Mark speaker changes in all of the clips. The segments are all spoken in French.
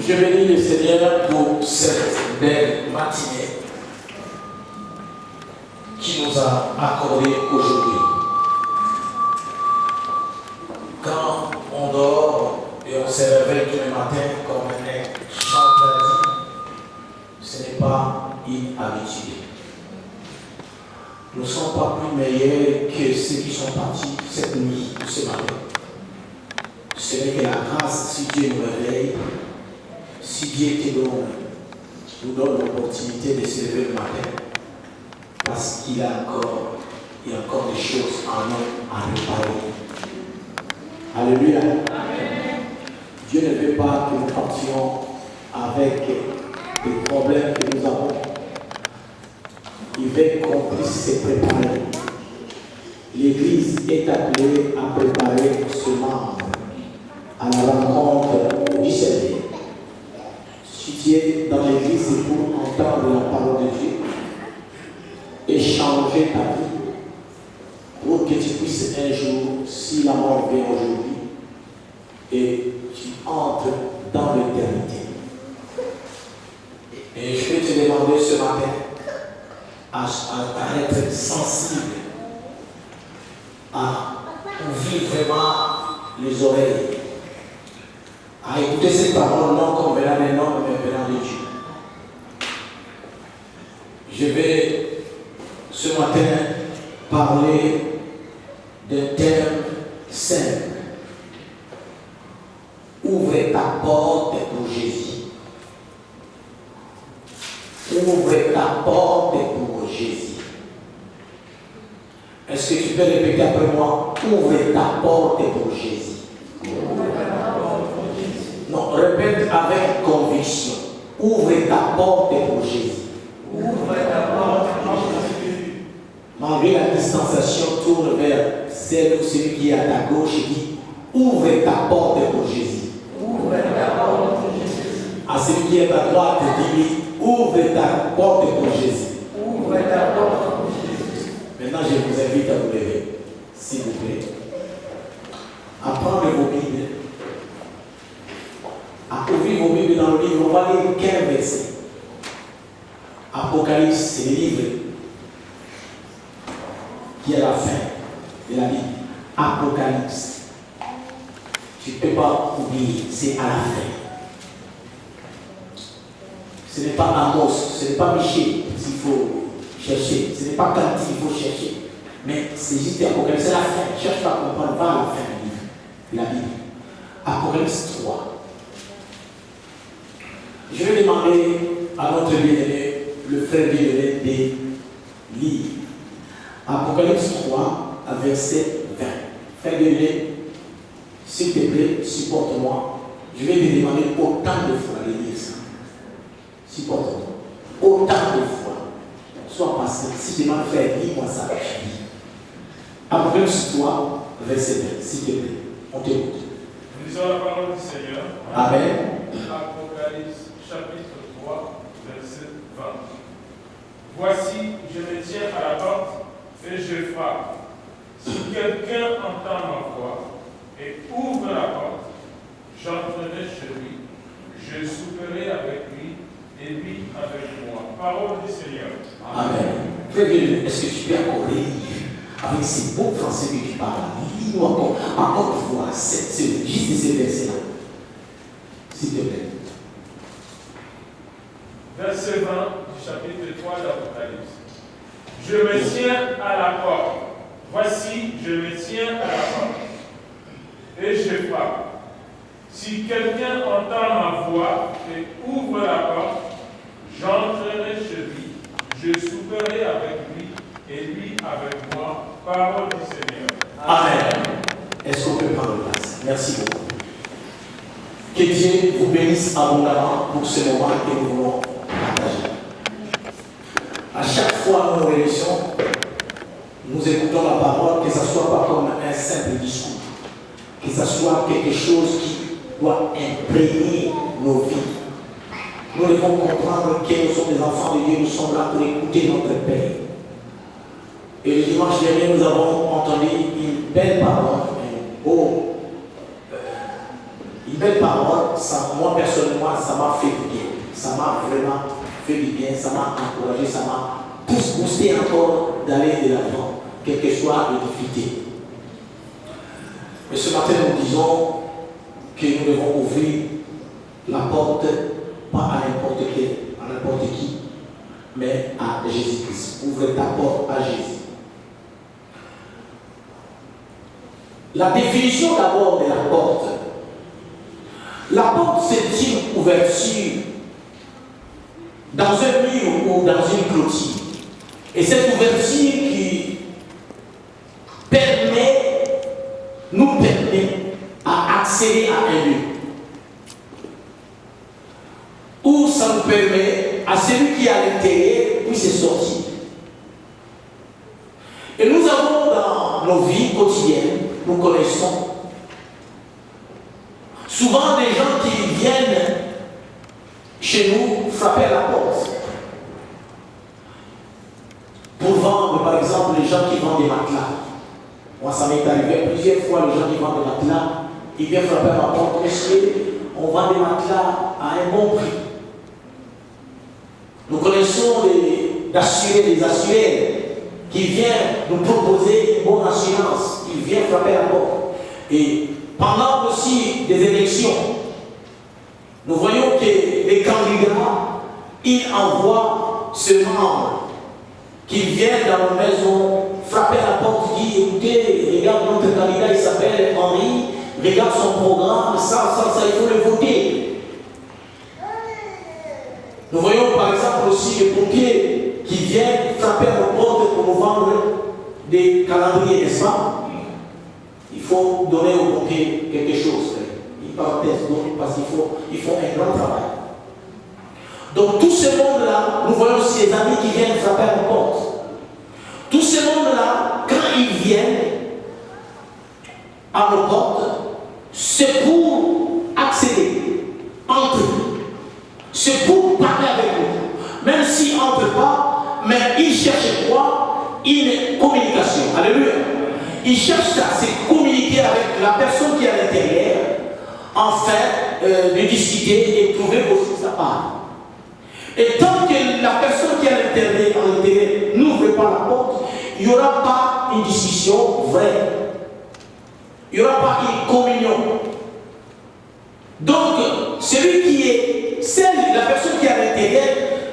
Speaker 1: Je bénis le Seigneur pour cette belle matinée qui nous a accordé aujourd'hui. Quand on dort et on se réveille tous les matins comme un chanteur, ce n'est pas inhabitué. Nous ne sommes pas plus meilleurs que ceux qui sont partis cette nuit ou ce matin. Ce n'est que la grâce si Dieu nous réveille, si Dieu nous donne l'opportunité de se lever le matin, parce qu'il y a encore des choses en nous à réparer. Alléluia. Amen. Dieu ne veut pas que nous partions avec des problèmes que nous avons. Il veut qu'on puisse se préparer. L'Église est appelée à préparer ce membre à la rencontre du Seigneur. Si tu es dans l'Église, c'est pour entendre la parole de Dieu et changer ta vie pour que tu puisses un jour, si la mort vient aujourd'hui, et tu entres dans l'éternité. Et je vais te demander ce matin à être sensible, à ouvrir vraiment les oreilles, à écouter ces paroles non comme venant des hommes, mais venant de Dieu. Je vais ce matin parler d'un thème simple. Ouvre ta porte pour Jésus. Ouvre ta porte pour Jésus. Est-ce que tu peux répéter après moi? Ouvre ta porte pour Jésus. Non, répète avec conviction. Ouvre ta porte pour Jésus. Ouvre ta porte pour Jésus. Malgré la distanciation, tourne vers celle ou celui qui est à ta gauche et dit ouvre ta porte pour Jésus. Ouvre ta porte pour Jésus. À celui qui est à droite, dis ouvre ta porte pour Jésus. Ouvre ta porte pour Jésus. Maintenant, je vous invite à vous lever, s'il vous plaît. À prendre vos Bibles. À ouvrir vos Bibles dans le livre, on va lire 15 versets. Apocalypse, c'est le livre qui est à la fin de la Bible. Apocalypse. Tu ne peux pas oublier, c'est à la fin. Ce n'est pas Amos, ce n'est pas Michée s'il faut chercher, ce n'est pas quand il faut chercher. Mais c'est juste Apocalypse, c'est la fin. Cherche pas à comprendre, va à la fin du livre, de la Bible. Apocalypse 3. Je vais demander à notre bien-aimé, le frère bien-aimé, de lire Apocalypse 3, verset 20. Frère bien-aimé, s'il te plaît, supporte-moi. Je vais lui demander autant de fois de lire ça. Supporte-moi. Autant de fois. Sois patient. Si tu demandes, frère, lis-moi ça. Je lis. Apocalypse 3, verset 20. S'il te plaît, on t'écoute.
Speaker 2: Nous lisons la parole du Seigneur.
Speaker 1: Amen.
Speaker 2: Apocalypse chapitre 3, verset 20. Voici, je me tiens à la porte et je frappe. Si quelqu'un entend ma voix et ouvre la porte, j'entrerai chez lui, je souperai avec lui et lui avec moi. Parole du Seigneur.
Speaker 1: Amen. Frère, est-ce que tu peux encore lire avec ces beaux français que tu parles? Lis-nous encore une fois, juste ces versets-là. S'il te plaît.
Speaker 2: Verset 20 du chapitre 3 d'Apocalypse. Je me tiens à la porte. Voici, je me tiens à la porte. Et je frappe. Si quelqu'un entend ma voix et ouvre la porte, j'entrerai chez lui, je souperai avec lui et lui avec moi. Parole du Seigneur.
Speaker 1: Amen. Est-ce qu'on peut prendre place? Merci beaucoup. Que Dieu vous bénisse abondamment pour ce moment que nous voulons partager. À chaque fois nous nous réunissons, nous écoutons la parole, que ce ne soit pas comme un simple discours, que ce soit quelque chose qui doit imprégner nos vies. Nous devons comprendre que nous sommes des enfants de Dieu, nous sommes là pour écouter notre Père. Et le dimanche dernier, nous avons entendu une belle parole, une belle parole, moi personnellement, ça m'a fait du bien. Ça m'a vraiment fait du bien, ça m'a encouragé, ça m'a boosté encore d'aller de l'avant, quelle que soit les difficultés. Mais ce matin, nous disons que nous devons ouvrir la porte, pas à n'importe qui, mais à Jésus-Christ. Ouvre ta porte à Jésus. La définition d'abord de la porte. La porte, c'est une ouverture dans un mur ou dans une clôture. Et cette ouverture qui nous permet à accéder à un lieu. Ou ça nous permet à celui qui est à l'intérieur puisse sortir. Et nous avons dans nos vies quotidiennes, nous connaissons souvent des gens qui viennent chez nous frapper à la porte. Pour vendre, par exemple, les gens qui vendent des matelas. Moi, ça m'est arrivé plusieurs fois, les gens qui vendent des matelas, ils viennent frapper à ma porte. Est-ce qu'on vend des matelas à un bon prix? Nous connaissons des assureurs qui viennent nous proposer une bonne assurance. Ils viennent frapper à la porte. Et pendant aussi des élections, nous voyons que les candidats, ils envoient ce membre qui vient dans nos maisons frapper à la porte, dit écoutez, regarde notre candidat, il s'appelle Henri, regarde son programme, ça, il faut le voter. Nous voyons par exemple aussi les pompiers qui viennent frapper à nos portes pour nous vendre des calendriers, n'est-ce pas? Il faut donner aux pompiers quelque chose. Une parenthèse, parce qu'il faut un grand travail. Donc tout ce monde-là, nous voyons aussi les amis qui viennent frapper à nos portes. Tout ce monde-là, quand ils viennent à nos portes, c'est pour accéder, entrer. C'est pour parler avec nous. Même s'ils n'entrent pas, mais ils cherchent quoi? Une communication. Alléluia. Ils cherchent ça, c'est communiquer avec la personne qui est à l'intérieur, enfin de discuter et trouver aussi sa part. Et tant que la personne qui est à l'intérieur n'ouvre pas la porte, il n'y aura pas une discussion vraie. Il n'y aura pas une communion. Donc, celui qui est, la personne qui est à l'intérieur,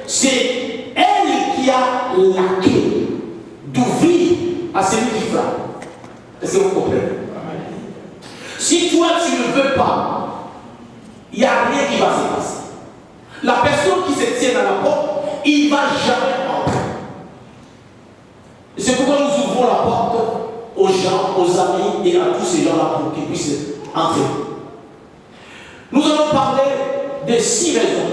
Speaker 1: c'est elle qui a la clé d'ouvrir à celui qui frappe. Est-ce que vous comprenez? Si toi tu ne veux pas, il n'y a rien qui va se passer. La personne qui se tient à la porte, il ne va jamais entrer. C'est pourquoi nous ouvrons la porte aux gens, aux amis et à tous ces gens-là pour qu'ils puissent entrer. Nous allons parler de 6 raisons.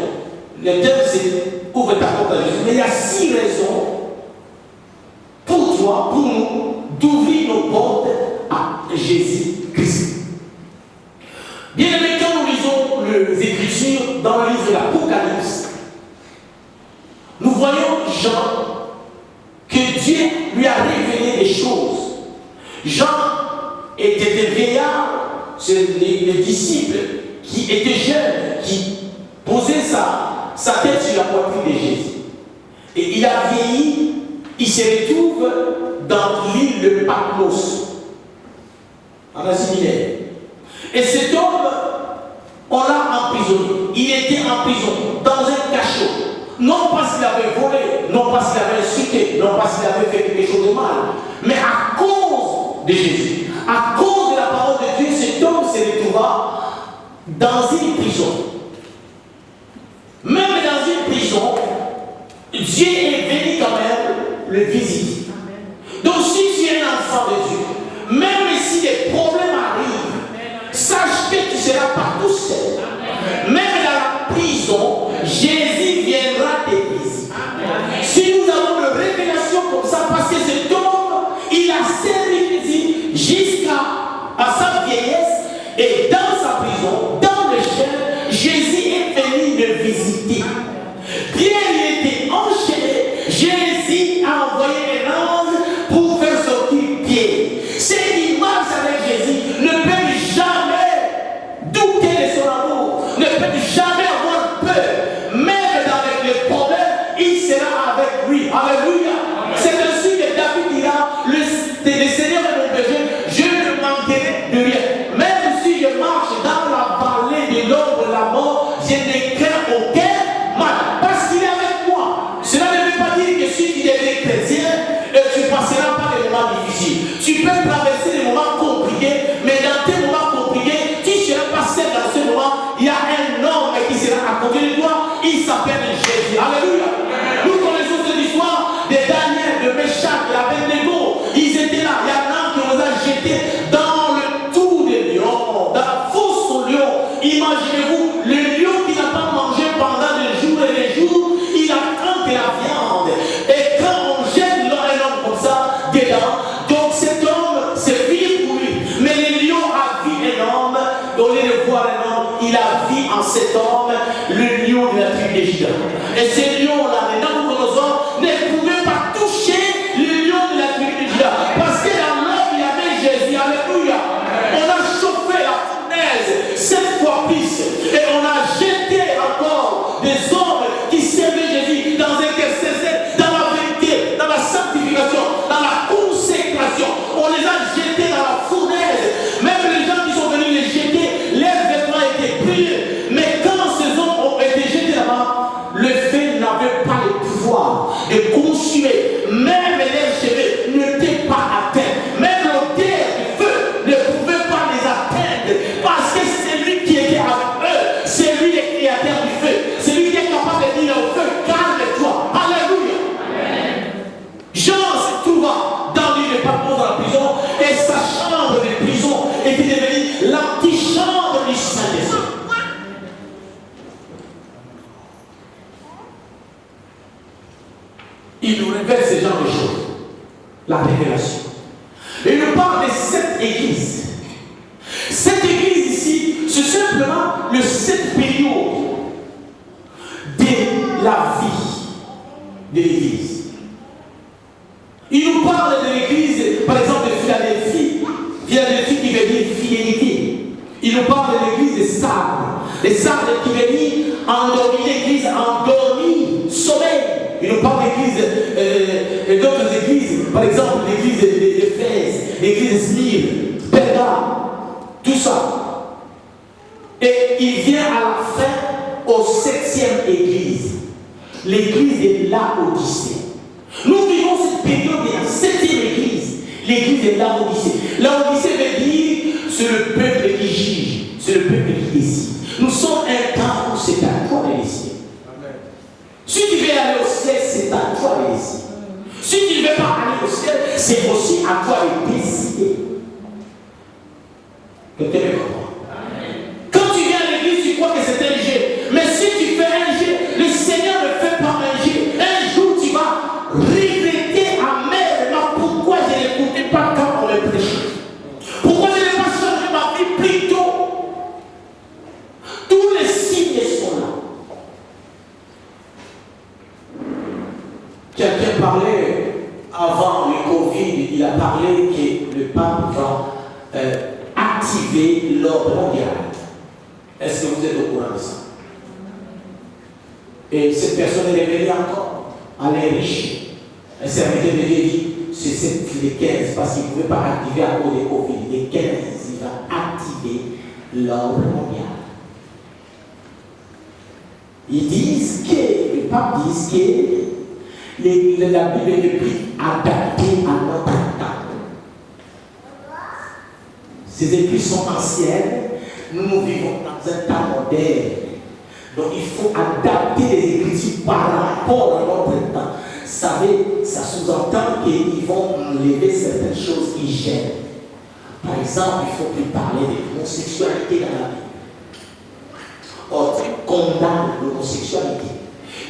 Speaker 1: Le thème c'est ouvre ta porte à Jésus. Mais il y a 6 raisons pour toi, pour nous, d'ouvrir nos portes à Jésus-Christ. Bien aimé, quand nous lisons les Écritures dans le livre de l'Apocalypse, nous voyons Jean que Dieu lui a révélé des choses. Jean était des vieillards, c'est les disciples qui étaient jeunes, qui posaient sa tête sur la poitrine de Jésus. Et il a vieilli, il se retrouve dans l'île de Patmos, en Asie mineure. Et cet homme, on l'a emprisonné. Il était en prison, dans un cachot. Non parce qu'il avait volé, non parce qu'il avait insulté, non parce qu'il avait fait quelque chose de mal, mais à cause de Jésus, à cause de la parole de Dieu, cet homme se retrouva dans une prison. Même dans une prison, Dieu est venu quand même le visiter. Donc si tu es un enfant de Dieu, même si des problèmes arrivent, sache que tu ne seras pas tout seul. Même dans la prison, Jésus viendra te visiter. Si nous avons une révélation comme ça, parce que cet homme, il a servi Jésus jusqu'à sa vieillesse, et dans sa prison, dans le chêne, Jésus est venu le visiter. Pierre il était enchaîné, Jésus a envoyé un ange pour faire sortir Pierre. Ceux qui marchent avec Jésus ne peuvent jamais douter de son peut jamais avoir peur. Même dans les problèmes, il sera avec lui. Alléluia. C'est ainsi que David dira, le Seigneur est mon berger, je ne manquerai de rien. Même si je marche dans la vallée de l'ombre de la mort, je ne crains aucun mal. Parce qu'il est avec moi. Cela ne veut pas dire que si tu deviens chrétien, tu passeras par des moments difficiles. Tu peux traverser des moments compliqués, mais dans tes moments compliqués, tu ne seras pas seul dans ce moment. Il y a un homme qui sera à côté de toi. Il s'appelle Jésus. Alléluia. Nous connaissons cette histoire de Daniel, de Meshach, de Abednego. Ils étaient là. Il y en a un qui nous a jetés dans le trou des lions, dans la fosse aux lions. Imaginez-vous, le lion qui n'a pas mangé pendant des jours et des jours, il attend que la viande. Et quand on jette un homme comme ça dedans, donc cet homme, c'est fini pour lui. Mais le lion a vu un homme, au lieu de voir un homme, il a vu en cet homme le lion de la tribu de Juda. Et ce lion-là, maintenant nous connaissons, ne pouvait pas toucher le lion de la tribu de Juda. Parce que dans l'homme, il y avait Jésus. Alléluia. On a chauffé la fournaise 7 fois plus. Et on a jeté encore des hommes qui servaient Jésus dans un cœur sincère, dans la vérité, dans la sanctification, dans la consécration. On les a jetés dans la fournaise. Même les gens qui sont venus les jeter, leurs vêtements étaient brillés. Mais quand ces hommes ont été jetés là-bas, le feu n'avait pas le pouvoir de consumer. Même leurs cheveux n'étaient pas atteints. Même l'odeur du feu ne pouvait pas les atteindre. Parce que c'est lui qui était avec eux. C'est lui le créateur du feu. C'est lui qui est capable de dire au feu, calme-toi. Alléluia. Jean se trouva dans l'île de Patmos dans la prison. Et sa chambre de prison était devenue l'antichambre du Saint-Esprit. Il nous révèle ce genre de choses. La révélation. Et il nous parle de cette église. Cette église ici, c'est simplement le 7 période de la vie de l'église. Il nous parle de l'église, par exemple, de Philadelphie. Philadelphie qui veut dire fidélité. Il nous parle de l'église de Sardes. Les Sardes qui veut dire endormi, l'église endormie, sommeil. Il nous parle d'églises, d'autres églises, par exemple l'église d'Éphèse, l'église de Smyrne, Pergame, tout ça. Et il vient à la fin aux 7e église, l'église de Laodicée. Nous vivons cette période de la 7e église, l'église de Laodicée. Laodicée veut dire c'est le peuple qui juge, c'est le peuple qui décide. Nous sommes un temps où c'est à toi de décider. Si tu veux aller au ciel, c'est à toi de décider. Si tu ne veux pas aller au ciel, c'est aussi à toi de décider. Quelqu'un me comprend? Quand tu viens à l'église, tu crois que c'est un jeu. Mais si tu fais un jeu, le Seigneur ne fait pas un jeu. Un jour, tu vas regretter amèrement pourquoi je n'écoutais pas quand on me prêchait. Pourquoi je n'ai pas changé ma vie plus tôt. Tous les signes sont là. Quelqu'un parlait avant le Covid, il a parlé que le pape va activer l'ordre mondial. Est-ce que vous êtes au courant de ça? Et cette personne est révélée encore. Elle est riche. Un serviteur de Dieu dit, c'est les 15, parce qu'il ne pouvait pas activer à cause du Covid. Les 15, il va activer l'ordre mondial. Ils disent que, le pape dit que la Bible est plus adaptée à notre temps. Ces écrits sont anciennes. Nous vivons dans un temps moderne. Donc il faut adapter les Écritures par rapport à notre temps. Vous savez, ça sous-entend qu'ils vont enlever certaines choses qui gênent. Par exemple, il ne faut plus parler de l'homosexualité dans la Bible. Or, Dieu condamne l'homosexualité.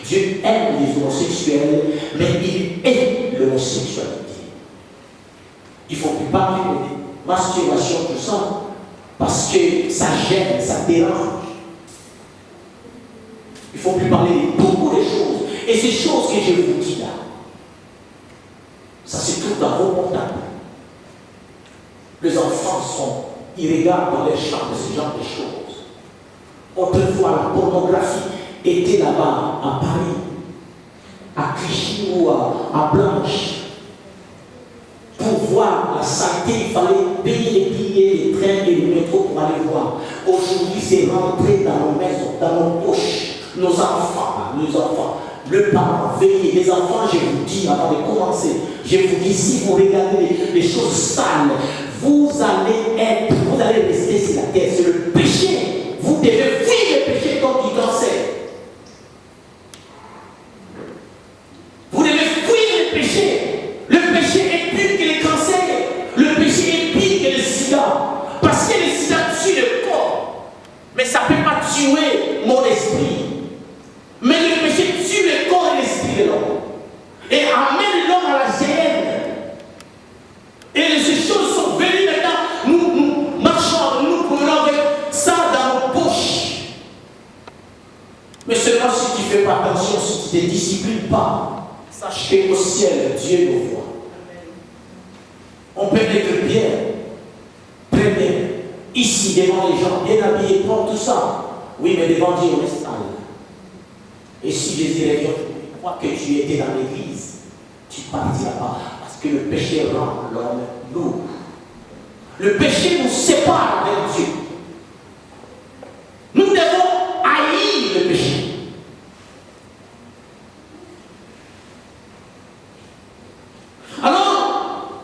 Speaker 1: Dieu aime les homosexuels, mais il hait l'homosexualité. Il ne faut plus parler de masturbation, tout ça, parce que ça gêne, ça dérange. Il ne faut plus parler de beaucoup de choses. Et ces choses que je vous dis là, ça se trouve dans vos portables. Les enfants ils regardent dans les champs de ce genre de choses. Autrefois, par la pornographie était là-bas, à Paris, à Clichy ou à Blanche. Pour voir la saleté, il fallait payer les billets, les trains et le métro pour aller voir. Aujourd'hui, c'est rentré dans nos maisons, dans nos poches, nos enfants, le parent, veillez, les enfants, je vous dis, avant de commencer, je vous dis, si vous regardez les choses sales, vous allez rester sur la terre, c'est le péché. Vous devez fuir le péché comme du cancer. Vous devez fuir le péché. Le péché est pire que le cancer. Le péché est pire que le sida. Parce que le sida tue le corps. Mais ça ne peut pas tuer mon esprit. Mais le péché tue le corps et l'esprit de l'homme. Et amène l'homme à la gêne. Et ces choses sont venues maintenant. Nous marchons, nous promenons avec ça dans nos poches. Mais seulement si tu ne fais pas attention, si tu ne te disciplines pas, sache qu'au ciel, Dieu nous voit. On peut être bien, très bien, ici devant les gens, bien habillés, prendre tout ça. Oui, mais devant Dieu, on est sale. Et si Jésus revient, tu crois que tu étais dans l'église, tu partiras pas. Parce que le péché rend l'homme lourd. Le péché nous sépare avec Dieu. Nous devons haïr le péché. Alors,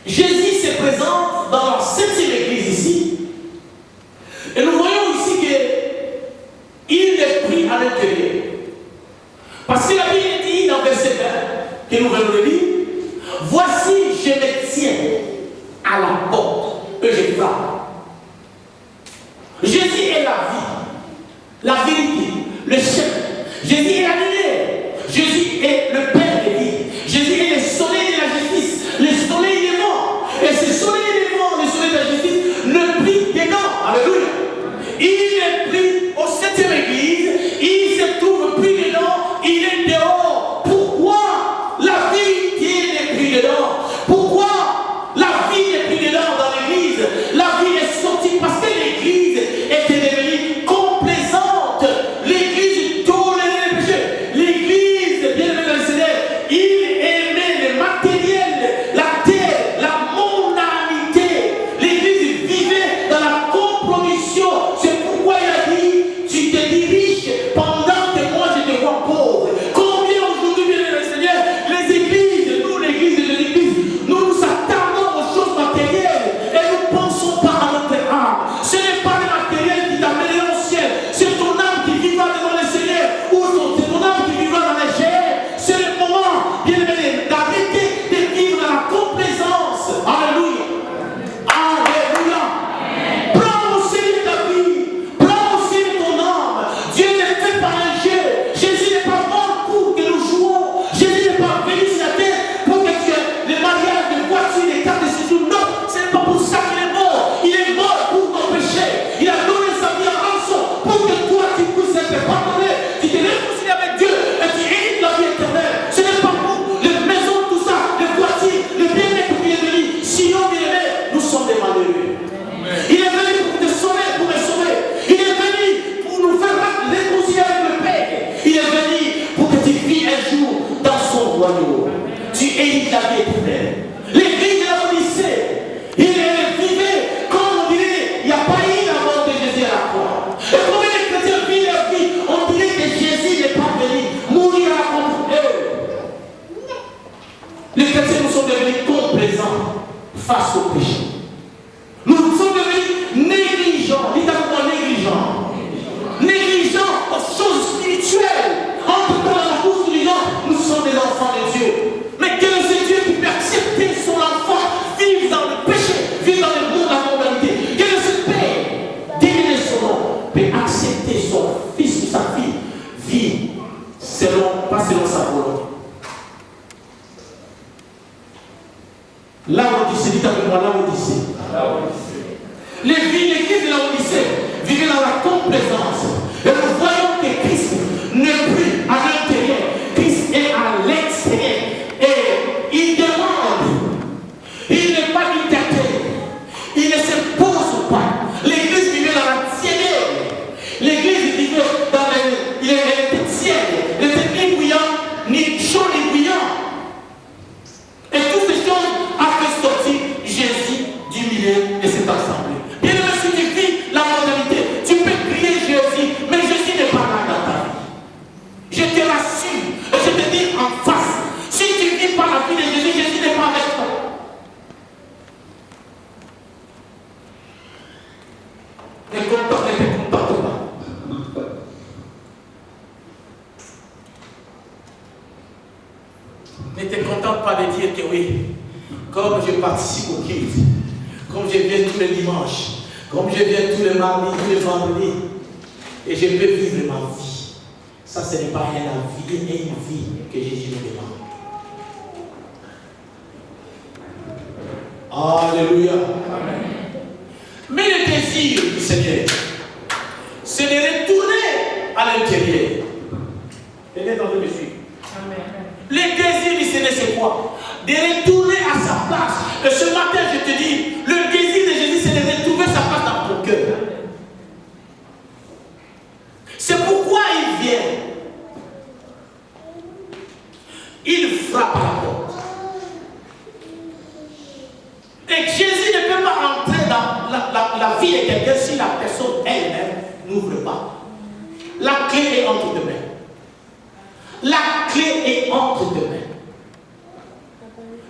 Speaker 1: Jésus se présente dans la 7e église ici. Et nous voyons ici qu'il est pris à l'intérieur. Parce que la Bible dit dans verset 20, que nous venons de lire, voici, je me tiens à la porte et je frappe. Jésus est la vérité, le chemin. Jésus est la lumière. Jésus est le Père de vie. Jésus est le soleil de la justice, le soleil des morts. Et ce soleil des morts, le soleil de la justice, le prit dedans. Alléluia. Il est pris au 7e église, il se trouve pris dedans, il est dehors. Pourquoi la vérité n'est pris dedans? Pourquoi la vie n'est pris dedans dans l'église? La vie est sortie parce que l'église était devenue complaisante. L'église tolérait le péché. L'église, bien aimé dans le Seigneur, il aimait le matériel, la terre, la mondanité. L'église vivait dans la compromission. C'est pourquoi il a dit, tu te dis riche pendant que moi je te vois pauvre. Combien aujourd'hui, bien aimé dans le Seigneur, les églises, nous l'église de l'église, nous nous attardons aux choses matérielles et nous ne pensons pas à notre âme. Ce n'est pas le matériel qui t'amènera au ciel, c'est ton âme qui vivra devant le Seigneur ou c'est ton âme qui vivra dans les GR. C'est le moment, bien aimé, d'arrêter de vivre dans la complaisance. Alléluia. Alléluia. Prends au Seigneur ta vie, prends au Seigneur ton âme. Dieu n'est fait pas un jeu. Jésus n'est pas mort pour que nous jouons. Jésus n'est pas venu sur la terre pour que tu aies les mariages, les voitures, les cartes de séjour. Non, ce n'est pas pour ça qu'il est mort. Il est mort pour ton péché. Il a donné sa vie en rançon pour que toi tu puisses être pardonné. Tu te réconcilies avec Dieu et tu hérites la vie éternelle. Ce n'est pas pour les maisons, tout ça, les voitures, le bien-être qui est venu. Sinon, bien aimé, nous sommes des malheureux. Il est venu pour te sauver, pour me sauver. Il est venu pour nous faire réconcilier avec le Père. Il est venu pour que tu vives un jour dans son royaume. Tu hérites la vie éternelle. L'église de la Odyssée, il vivait comme on dirait, il n'y a pas eu la mort de Jésus à la croix. Et combien les chrétiens vivent leur vie, on dirait que Jésus n'est pas venu mourir à la croix pour eux. Les chrétiens nous sont devenus complaisants face au péché. Nous sommes devenus négligents, littéralement négligents. Négligents aux choses spirituelles. Entre dans la bouche des gens, nous sommes des enfants de Dieu. Mais quel est ce Dieu qui peut accepter son enfant vivre dans le péché, vivre dans le monde de la mondanité? Quel est ce Père, délivré son nom, peut accepter son fils ou sa fille vivre pas selon sa volonté? La Odyssée, dites avec moi, la Odyssée. L'église de la Odyssée vivait dans la complaisance. Et nous voyons que Christ n'est plus à l'intérieur, Christ est à l'extérieur. Et il demande, il n'est pas dictateur, il ne s'impose pas. L'église vivait dans la tiédeur. L'église je participe au culte, comme je viens tous les dimanches, comme je viens tous les mardis, tous les vendredis, et je peux vivre ma vie. Ça, ce n'est pas une vie que Jésus nous demande. Alléluia. Amen. Mais le désir du Seigneur, c'est de retourner à l'intérieur. Quelqu'un est en train de me suivre. Le désir du Seigneur, c'est quoi? De retourner à sa place. Et ce matin, je te dis, le désir de Jésus, c'est de retrouver sa place dans ton cœur. C'est pourquoi il vient. Il frappe à la porte. Et Jésus ne peut pas entrer dans la vie de quelqu'un si la personne elle-même n'ouvre pas. La clé est entre tes mains. La clé est entre tes mains.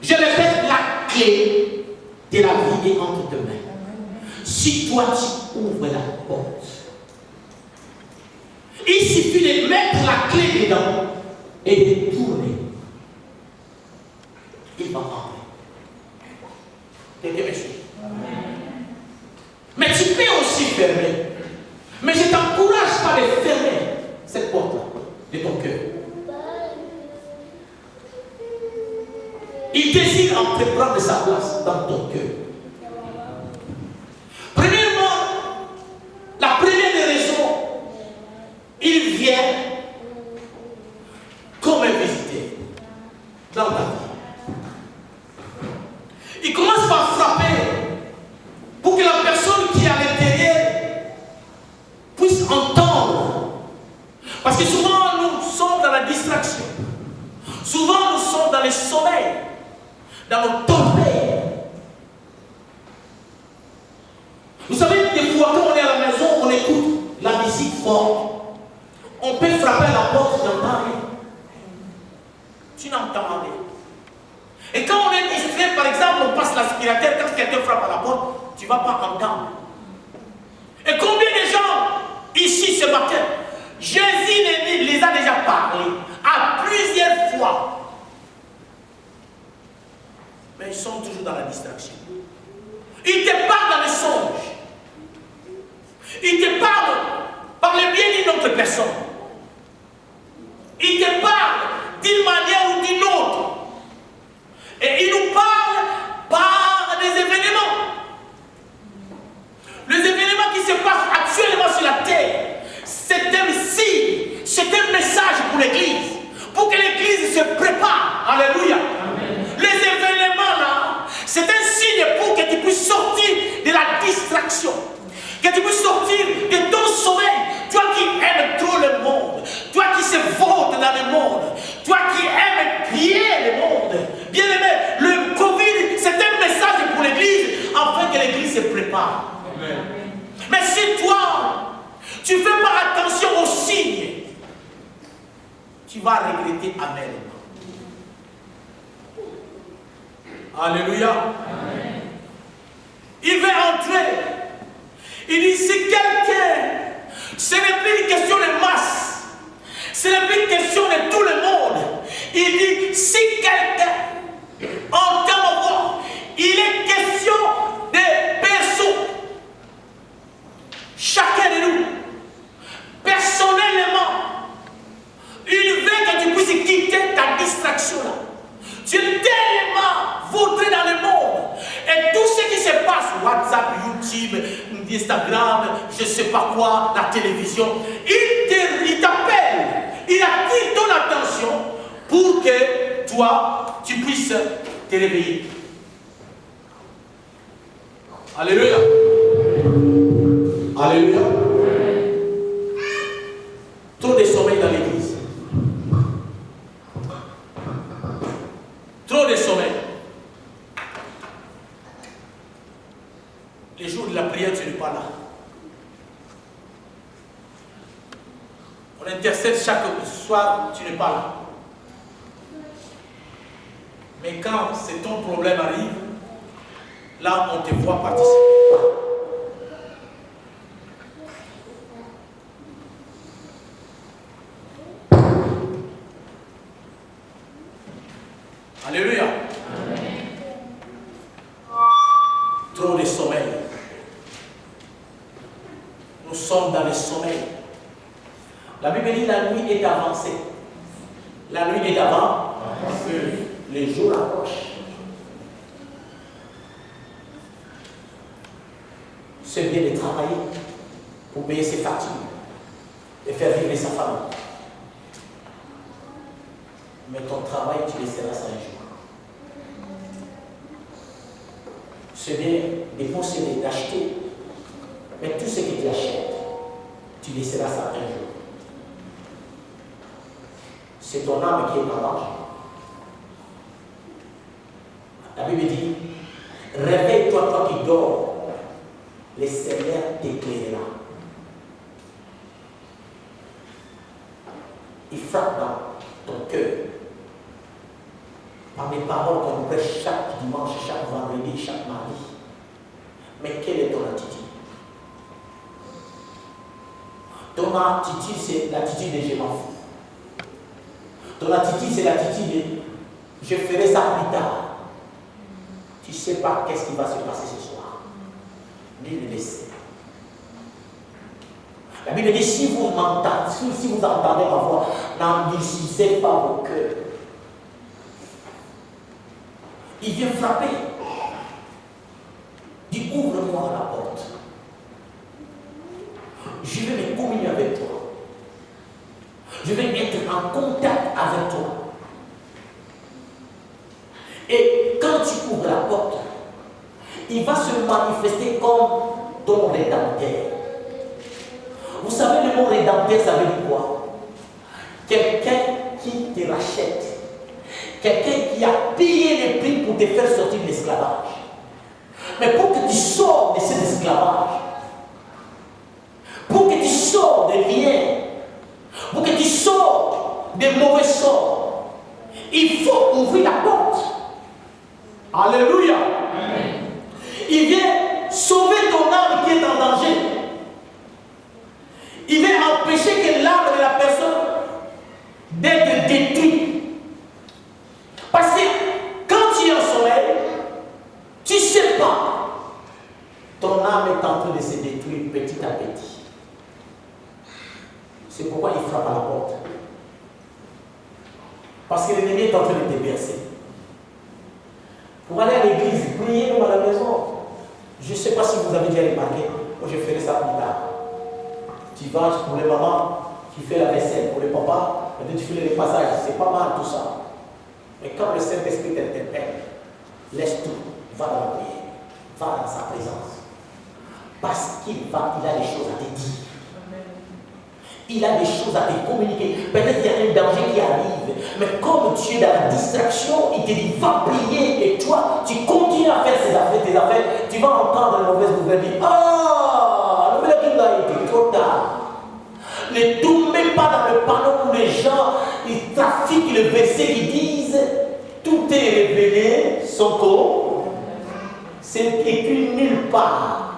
Speaker 1: Je répète, la clé de la vie est entre tes mains. Si toi tu ouvres la porte, il suffit de mettre la clé dedans et de tourner. Il va entrer. Quelqu'un me suit. Mais tu peux aussi fermer. Mais je ne t'encourage pas de fermer cette porte-là de ton cœur. Il désire entrer prendre sa place dans ton cœur. Premièrement, la première des raisons, il vient comme un visiteur dans ta vie. Il commence par frapper pour que la personne qui est à l'intérieur puisse entendre. Parce que souvent nous sommes dans la distraction. Souvent nous sommes dans le sommeil, dans le torbet. Vous savez, des fois quand on est à la maison, on écoute la musique forte. On peut frapper à la porte, tu n'entends rien. Tu n'entends rien. Et quand on est distrait, par exemple, on passe l'aspirateur, quand quelqu'un frappe à la porte, tu ne vas pas entendre. Et combien de gens ici ce matin, Jésus les a déjà parlé à plusieurs fois. Mais ils sont toujours dans la distraction. Ils te parlent dans le songe. Ils te parlent par le biais d'une autre personne. Ils te parlent d'une manière ou d'une autre. Et ils nous parlent par des événements. Les événements qui se passent actuellement sur la terre, c'est un signe, c'est un message pour l'Église. Pour que l'Église se prépare. Alléluia. Amen. Les événements là, c'est un signe pour que tu puisses sortir de la distraction. Que tu puisses sortir de ton sommeil. Toi qui aimes trop le monde. Toi qui se vautre dans le monde. Toi qui aimes bien le monde. Bien aimé, le Covid, c'est un message pour l'Église afin que l'Église se prépare. Amen. Mais si toi, tu ne fais pas attention aux signes, tu vas regretter amèrement. Alléluia. Amen. Il veut entrer. Il dit, si quelqu'un, ce n'est plus une question de masse, ce n'est plus une question de tout le monde. Il dit, si quelqu'un entend ma voix, il est question de personnes. Chacun de nous, personnellement, il veut que tu puisses quitter ta distraction là. Tu es tellement vautré dans le monde. Et tout ce qui se passe, WhatsApp, YouTube, Instagram, je ne sais pas quoi, la télévision, il t'appelle, il attire ton attention pour que toi, tu puisses te réveiller. Alléluia. Alléluia. Trop de sommeil dans l'église. Trop de sommeil. Les jours de la prière, tu n'es pas là. On intercède chaque soir, tu n'es pas là. Mais quand ton problème arrive, là, on te voit participer. Alléluia.
Speaker 3: sommeil. La Bible dit la nuit est avancée. La nuit est avant. Les jours approchent. C'est bien de travailler pour payer ses factures et faire vivre sa famille. Mais ton travail, tu laisseras ça un jour. C'est bien de posséder, d'acheter, mais tout ce que tu achètes, tu laisseras ça un jour. C'est ton âme qui est en danger. La Bible dit, réveille-toi, toi qui dors, le Seigneur t'éclairera. Il frappe dans ton cœur par les paroles qu'on nous prêche chaque dimanche, chaque vendredi, chaque mardi. Mais quelle est ton attitude? Ton attitude, c'est l'attitude de je m'en fous. Ton attitude, c'est l'attitude de je ferai ça plus tard. Tu ne sais pas qu'est-ce qui va se passer ce soir. Ni le laisser. La Bible dit si vous m'entendez, si vous entendez ma voix, n'endurcissez pas vos cœurs. Il vient frapper. Il dit ouvre-moi la porte. Je vais me communier avec toi. Je vais être en contact avec toi. Et quand tu ouvres la porte, il va se manifester comme ton rédempteur. Vous savez, le mot rédempteur, ça veut dire quoi? Quelqu'un qui te rachète. Quelqu'un qui a payé le prix pour te faire sortir de l'esclavage. Mais pour que tu sors de cet esclavage, pour que tu sors des liens, pour que tu sors des mauvais sorts, il faut ouvrir la porte. Alléluia. Amen. Il vient sauver ton âme qui est en danger. Il vient empêcher que l'âme de la personne d'être détruite. Parce que quand tu es en sommeil, tu ne sais pas. Ton âme est en train de se détruire petit à petit. C'est pourquoi il frappe à la porte. Parce que l'ennemi est en train de te bercer. Pour aller à l'église, priez nous à la maison. Je ne sais pas si vous avez déjà remarqué. Moi, je ferai ça plus tard. Tu vas pour les mamans qui font la vaisselle, pour les papas, tu fais les passages. C'est pas mal tout ça. Mais quand le Saint-Esprit t'interpelle, laisse tout, va dans la prière, va dans sa présence. Parce qu'il a des choses à te dire. Il a des choses à te communiquer. Peut-être qu'il y a un danger qui arrive. Mais comme tu es dans la distraction, il te dit va prier. Et toi, tu continues à faire tes affaires. Tu vas entendre la mauvaise nouvelle. Dire ah, la nouvelle a été trop tard. Ne tombez pas dans le panneau où les gens ils trafiquent le verset qui disent tout est révélé, son corps. C'est écrit nulle part.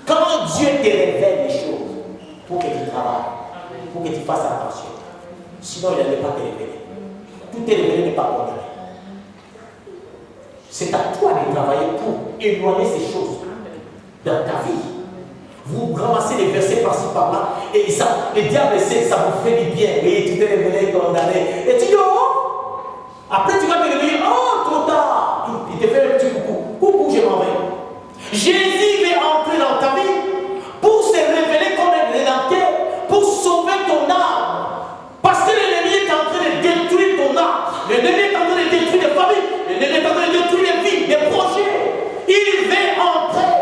Speaker 3: Quand Dieu te révèle les choses, pour que tu travailles, pour que tu fasses attention. Sinon, il n'allait pas te révéler. Tout est révélé n'est pas condamné. C'est à toi de travailler pour éloigner ces choses dans ta vie. Vous ramassez les versets par-ci par-là et ça, le diable sait que ça vous fait du bien. Oui, tu t'es révélé, condamné. Et tu dis oh! Après, tu vas te réveiller. Oh, trop tard! Il te fait un petit coucou. Coucou, je m'en vais. Jésus va entrer dans ta vie pour se révéler comme un rédempteur, pour sauver ton âme. Parce que l'ennemi est en train de détruire ton âme. L'ennemi est en train de détruire des familles. L'ennemi est en train de détruire des vies, des projets. Il va entrer,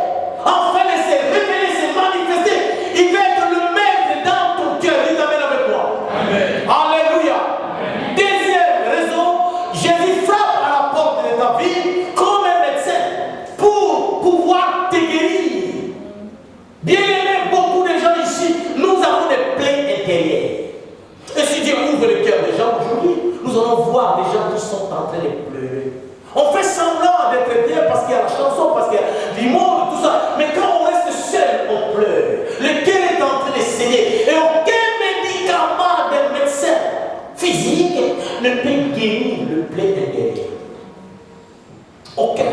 Speaker 3: enfin de se révéler, se manifester. Il va être le maître dans ton cœur. Il t'amène avec moi. Amen. Alléluia. Amen. Deuxième raison, Jésus frappe à la porte de ta vie comme un médecin pour pouvoir te guérir. Bien aimé, beaucoup de gens ici, nous avons des plaies intérieures. Et si Dieu ouvre le cœur des gens aujourd'hui, nous allons voir des gens qui sont en train de pleurer. On fait semblant d'être bien parce qu'il y a la chanson, parce qu'il y a l'humour, tout ça. Mais quand on reste seul, on pleure. Le cœur est en train de saigner. Et aucun médicament d'un médecin physique ne peut guérir le plaie intérieure. Aucun.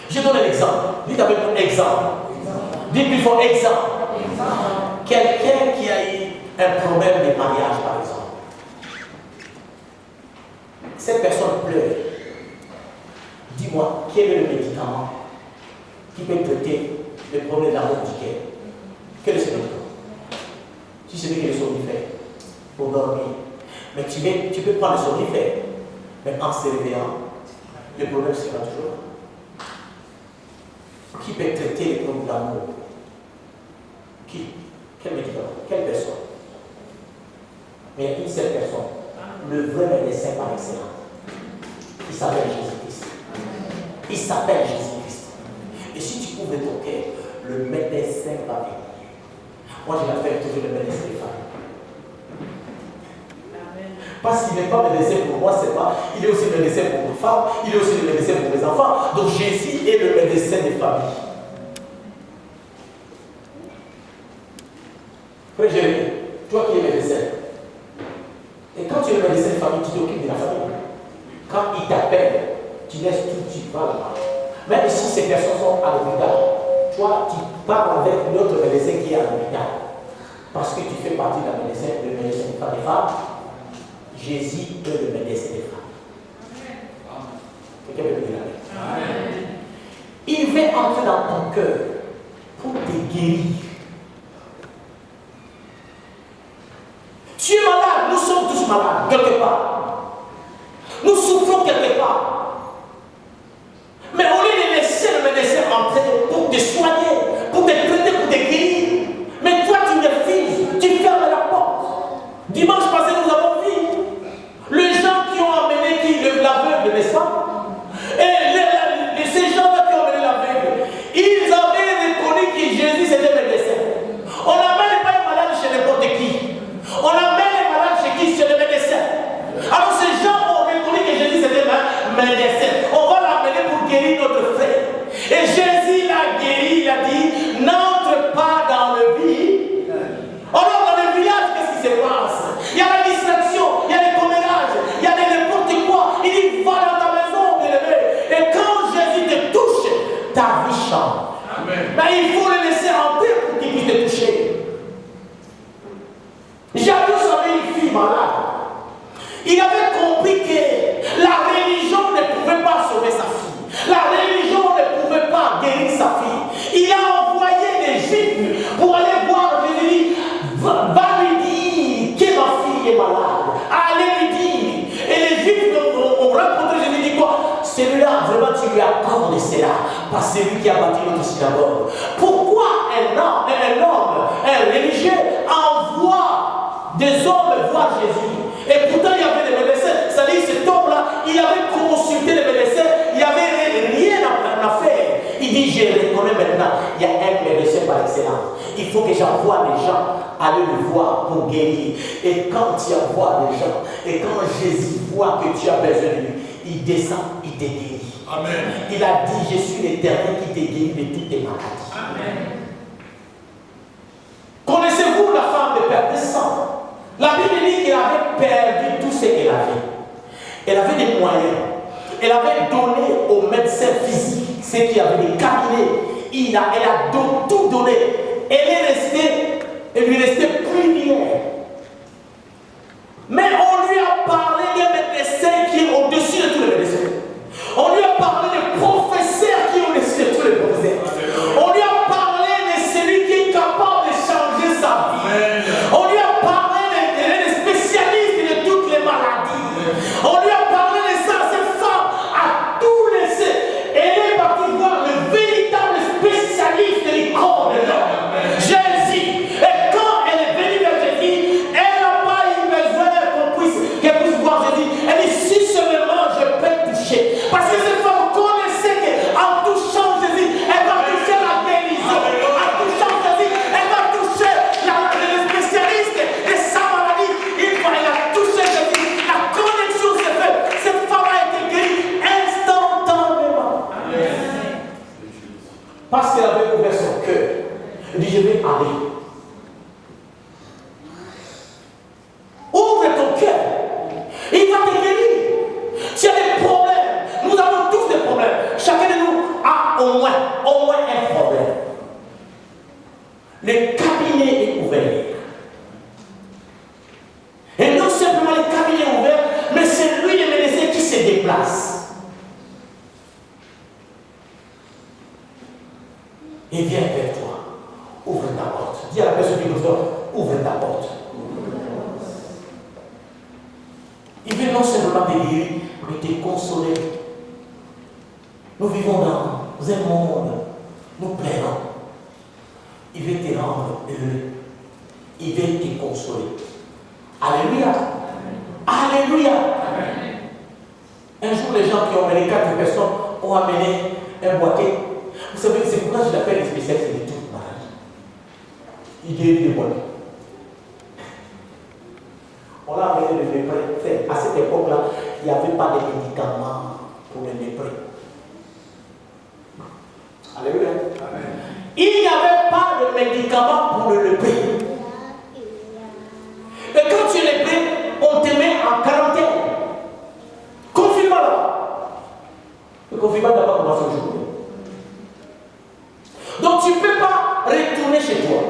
Speaker 3: Je donne un exemple. Dites avec moi exemple. un problème de mariage, par exemple. Cette personne pleure. Dis-moi, quel est le médicament qui peut traiter le problème de l'amour du cœur? Quel est ce médicament? Si c'est que le somnifère, pour dormir. Mais tu peux prendre le somnifère, mais en se réveillant, le problème sera toujours là. Qui peut traiter les problèmes d'amour? Qui? Quel médicament? Quelle personne? Mais il y a une seule personne, le vrai médecin par excellence. Il s'appelle Jésus-Christ. Il s'appelle Jésus-Christ. Et si tu ouvres ton cœur, le médecin va venir. Moi, je l'appelle toujours le médecin des femmes. Parce qu'il n'est pas médecin pour moi, c'est pas. Il est aussi médecin pour mes femmes, il est aussi le médecin pour mes enfants. Donc Jésus est le médecin des familles. Frère Jérémie, toi qui es médecin, et quand tu es médecin de famille, tu t'occupes de la famille. Quand il t'appelle, tu laisses tout, tu vas là-bas. Même si ces personnes sont à l'hôpital, toi, tu parles avec l'autre médecin qui est à l'hôpital. Parce que tu fais partie de la médecin, le médecin des femmes. Jésus est le médecin des femmes. Quelqu'un peut me dire amen. Il veut entrer dans ton cœur pour te guérir. Tu es malade, nous sommes tous malades, quelque part. Nous souffrons quelque part. Mais au lieu de laisser le médecin entrer pour te soigner, pour te traiter, pour te guérir, mais toi tu refuses, tu fermes la porte. Dimanche passé, nous avons vu les gens qui ont amené l'aveugle, n'est-ce pas? Et ces gens-là qui ont amené l'aveugle, ils avaient reconnu que Jésus c'était médecin. On n'amène pas un malade chez n'importe qui. On amène les malades chez qui? Chez le médecin. Alors ces gens ont reconnu que Jésus c'était médecin. On va l'amener pour guérir notre frère. Et Jésus l'a guéri, il a dit, n'entre pas dans le vide. Alors dans le village, qu'est-ce qui se passe? Il y a la distraction, il y a les commérages, il y a n'importe quoi. Il dit, va dans ta maison, bien-aimé. Et quand Jésus te touche, ta vie change. Mais il faut le laisser entrer pour qu'il puisse te toucher. Jairus avait une fille malade. Il avait compris que la religion ne pouvait pas sauver sa fille. La religion ne pouvait pas guérir sa fille. Il a envoyé des Juifs pour aller voir Jésus. Va lui dire que ma fille est malade. Allez lui dire. Et les Juifs ont rencontré Jésus. Dit quoi? Celui-là, vraiment, tu lui accordes cela. Parce que c'est lui qui a bâti notre synagogue. Pourquoi un religieux envoie des hommes voir Jésus? Et pourtant, il y avait des médecins. C'est-à-dire, cet homme-là, il avait consulté les médecins. Il n'y avait rien à faire. Il dit, je reconnais maintenant, il y a un médecin par excellence. Il faut que j'envoie des gens aller le voir pour guérir. Et quand tu envoies des gens, et quand Jésus voit que tu as besoin de lui, il descend, il te guérit. Amen. Il a dit, je suis l'Éternel qui te guérit de toutes tes maladies. Amen. Connaissez-vous la femme de perte de sang? La Bible dit qu'elle avait perdu tout ce qu'elle avait. Elle avait des moyens. Elle avait donné aux médecins physiques, ceux qui avaient des cabinets. Elle a tout donné. Elle lui restait plus rien. Mais on lui a parlé d'un médecin qui est au-dessus de tous les médecins. On lui a parlé de professeurs qui est au-dessus de tous les professeurs. On lui a parlé de celui qui est capable de changer sa vie. On lui a parlé des spécialistes de toutes les maladies. On lui a parlé de ça. Cette femme a tout laissé. Elle est partie voir le véritable spécialiste du corps de l'homme, Jésus. Et quand elle est venue vers Jésus, elle n'a pas eu besoin qu'elle puisse voir Jésus. Elle dit, si seulement je peux toucher. Parce que cette femme connaissait qu'en touchant Jésus, elle va toucher la guérison. En touchant Jésus, elle va toucher le spécialiste de sa maladie. Elle a touché Jésus. La connexion s'est faite. Cette femme a été guérie instantanément. Amen. Parce qu'elle avait ouvert son cœur. Elle dit, je vais aller. Ouvre ton cœur. Il va te guérir. Tu as des problèmes. Nous avons tous des problèmes. Chacun de nous a au moins un problème. Le cabinet est ouvert. dit comme ça, ouvre ta porte. Il veut non seulement te guérir, mais te consoler. Nous vivons dans un monde, nous plairons. Il veut te rendre heureux. Il veut te consoler. Alléluia. Alléluia. Un jour, les gens qui ont amené 4 personnes ont amené un boîtier. Vous savez, c'est pourquoi je l'appelle les spécialistes de toute maladie. Il guérit les boîtiers. On a amené le lépreux. À cette époque-là, il n'y avait pas de médicaments pour les lépreux. Alléluia. Amen. Il n'y avait pas de médicaments pour le lépreux. Et quand tu es lépreux, on te met en quarantaine. Confinement là. Le confinement n'a pas commencé aujourd'hui. Donc tu ne peux pas retourner chez toi.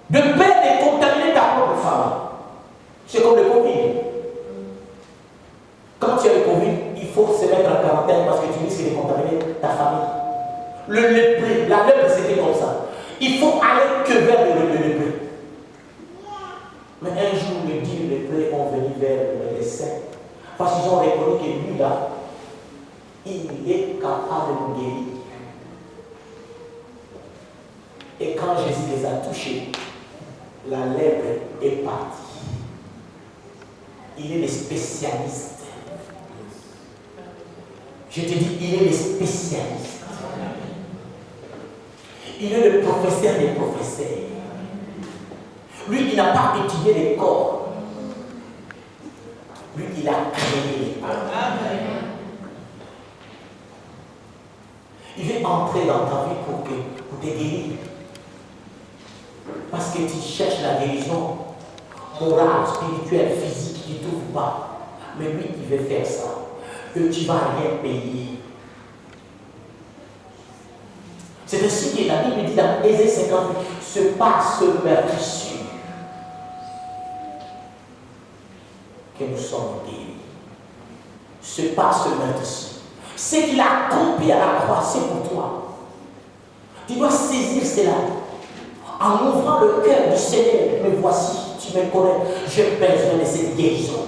Speaker 3: De peur de contaminer ta propre femme. C'est comme le Covid. Quand tu as le Covid, il faut se mettre en quarantaine parce que tu risques de contaminer ta famille. Le lépreux, la lèpre c'était comme ça. Il faut aller que vers le lépreux. Mais un jour, les 10 lépreux ont venu vers le médecin parce qu'ils ont reconnu que lui là, il est capable de nous guérir. Et quand Jésus les a touchés, la lèpre est partie. Il est le spécialiste. Je te dis, il est le spécialiste. Il est le professeur des professeurs. Lui, il n'a pas étudié les corps. Lui, il a créé les corps. Il veut entrer dans ta vie pour te guérir. Parce que tu cherches la guérison morale, spirituelle, physique, tu ne trouves pas. Mais lui, il veut faire ça. Que tu ne vas rien payer. C'est ainsi que la Bible dit dans Ésaïe 58, ce passe meurtrissure que nous sommes guéris. Ce passe meurtrissure. Ce qu'il a accompli à la croix, c'est pour toi. Tu dois saisir cela. En ouvrant le cœur du Seigneur, me voici, tu me connais, j'ai besoin de cette guérison.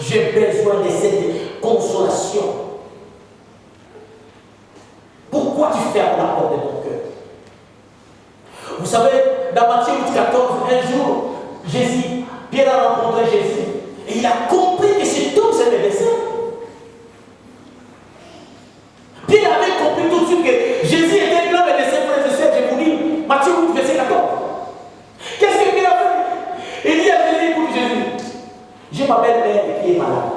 Speaker 3: J'ai besoin de cette consolation. Pourquoi tu fermes la porte de ton cœur? Vous savez, dans Matthieu 14, un jour, Pierre a rencontré Jésus et il a compris que cet homme, c'est le médecin. Pierre avait compris tout de suite que Jésus était un grand médecin, frères et sœurs, je vous dis, Matthieu 8, verset 14. Qu'est-ce que Pierre a fait? Il dit à Jésus, écoute Jésus, j'ai ma belle-mère qui est malade.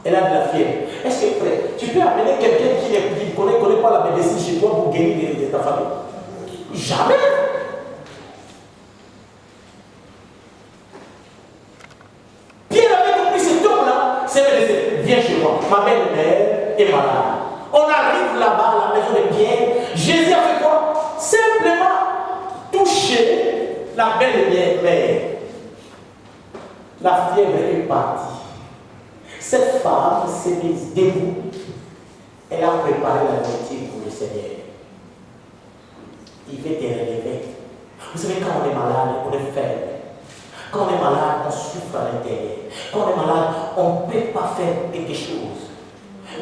Speaker 3: Elle a de la fièvre. Est-ce que frère, tu peux amener quelqu'un qui ne connaît pas la médecine chez toi pour guérir ta famille? Jamais. Pierre avait compris cet homme-là, c'est médecin. Viens chez moi, ma belle-mère est malade. On arrive là-bas à la maison de Pierre. Jésus a fait quoi? Simplement toucher la belle-mère. La fièvre est partie. Cette femme s'est mise debout. Elle a préparé la nourriture pour le Seigneur. Il veut te relever. Vous savez, quand on est malade, on est faible. Quand on est malade, on souffre à l'intérieur. Quand on est malade, on ne peut pas faire quelque chose.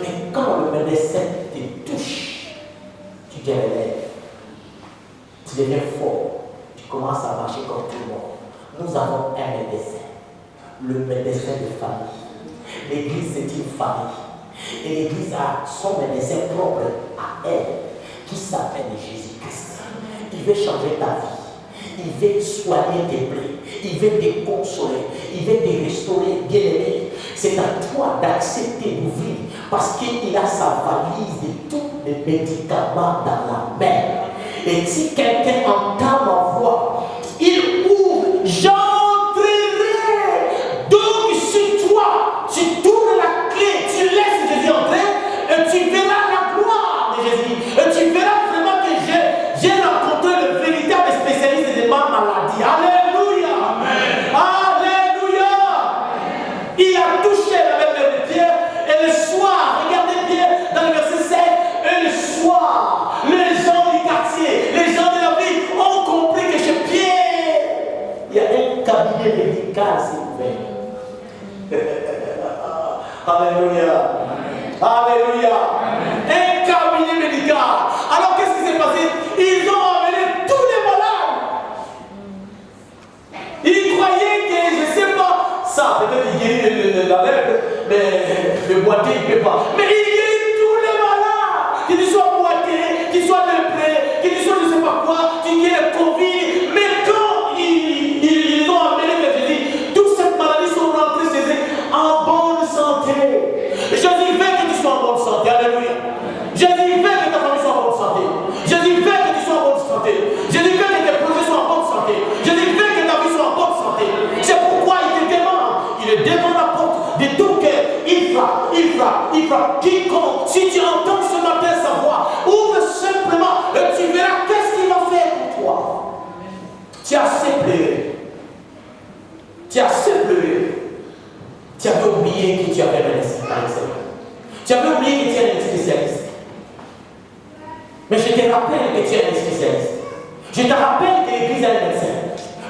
Speaker 3: Mais quand le médecin te touche, tu te relèves. Tu deviens fort. Tu commences à marcher comme tout le monde. Nous avons un médecin. Le médecin de famille. L'église, c'est une famille. Et l'église a son médecin propre à elle, qui s'appelle Jésus-Christ. Il veut changer ta vie. Il veut soigner tes plaies. Il veut te consoler. Il veut te restaurer, bien-aimé. C'est à toi d'accepter d'ouvrir parce qu'il a sa valise de tous les médicaments dans la main. Et si quelqu'un entend ma voix, il ouvre, j'entrerai. Donc sur toi, tu tournes la clé, tu laisses Jésus entrer et tu verras la gloire de Jésus. Et tu verras vraiment que j'ai rencontré le véritable spécialiste de ma maladie. Alléluia. Amen. Alléluia. Amen. Il a touché la même de Pierre et le soir, regardez bien dans le verset 7, et le soir, les gens du quartier, les gens de la ville ont compris que chez Pierre, cabinet médical s'est ouvert. Alléluia. Alléluia. Un cabinet médical. Alors qu'est-ce qui s'est passé? Ils ont amené tous les malades. Ils croyaient que, je ne sais pas, ça, peut-être il guérit la lèvre, mais le boîtier, il ne peut pas. Mais il guérit tous les malades. Qu'ils soient boîtiers, qu'ils soient lépreux, qu'ils soient je ne sais pas quoi, qu'ils guérit le Covid. Mais quand ils ont amené vers Jésus, toutes ces maladies sont rentrées chez eux en bonne santé. Jésus veut que tu sois en bonne santé. Alléluia. Jésus veut que ta famille soit en bonne santé. Jésus veut que tu sois en bonne santé. Jésus veut que tes projets soient en bonne santé. Jésus veut que ta vie soit en bonne santé. C'est pourquoi il te demande. Il te demande la porte de ton cœur. Il frappe, il frappe, il frappe. Quiconque, si tu entends ce matin sa voix, ouvre simplement et tu verras qu'est-ce qu'il va faire pour toi. Tu as assez pleuré. Tu as assez pleuré. Tu avais oublié que tu avais un médecin, par exemple. Tu avais oublié que tu es un spécialiste. Mais je te rappelle que tu es un spécialiste. Je te rappelle que l'Église a un médecin.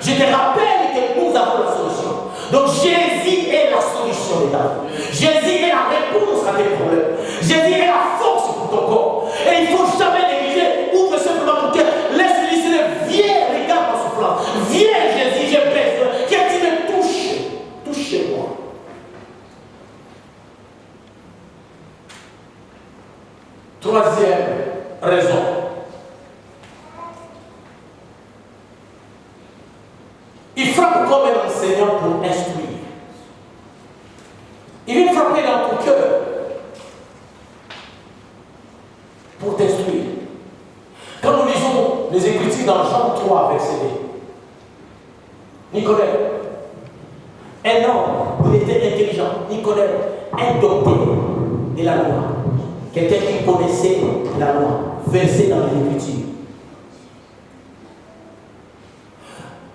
Speaker 3: Je te rappelle que nous avons la solution. Donc Jésus est la solution de ta vie. Jésus est la réponse à tes problèmes. Jésus est la force pour ton corps. Et il ne faut jamais négliger. Ouvre simplement ton cœur. Laisse-lui se lever. Viens, regarde ma souffrance. Viens, Jésus, j'ai besoin. Que tu me touches. Touchez-moi. Troisième raison. Il frappe comme un enseignant pour instruire. Il vient frapper dans ton cœur pour t'instruire. Quand nous lisons les Écritures dans Jean 3, verset 2, Nicodème, un homme, il était intelligent. Nicodème, un docteur de la loi. Quelqu'un qui connaissait la loi, versé dans les Écritures.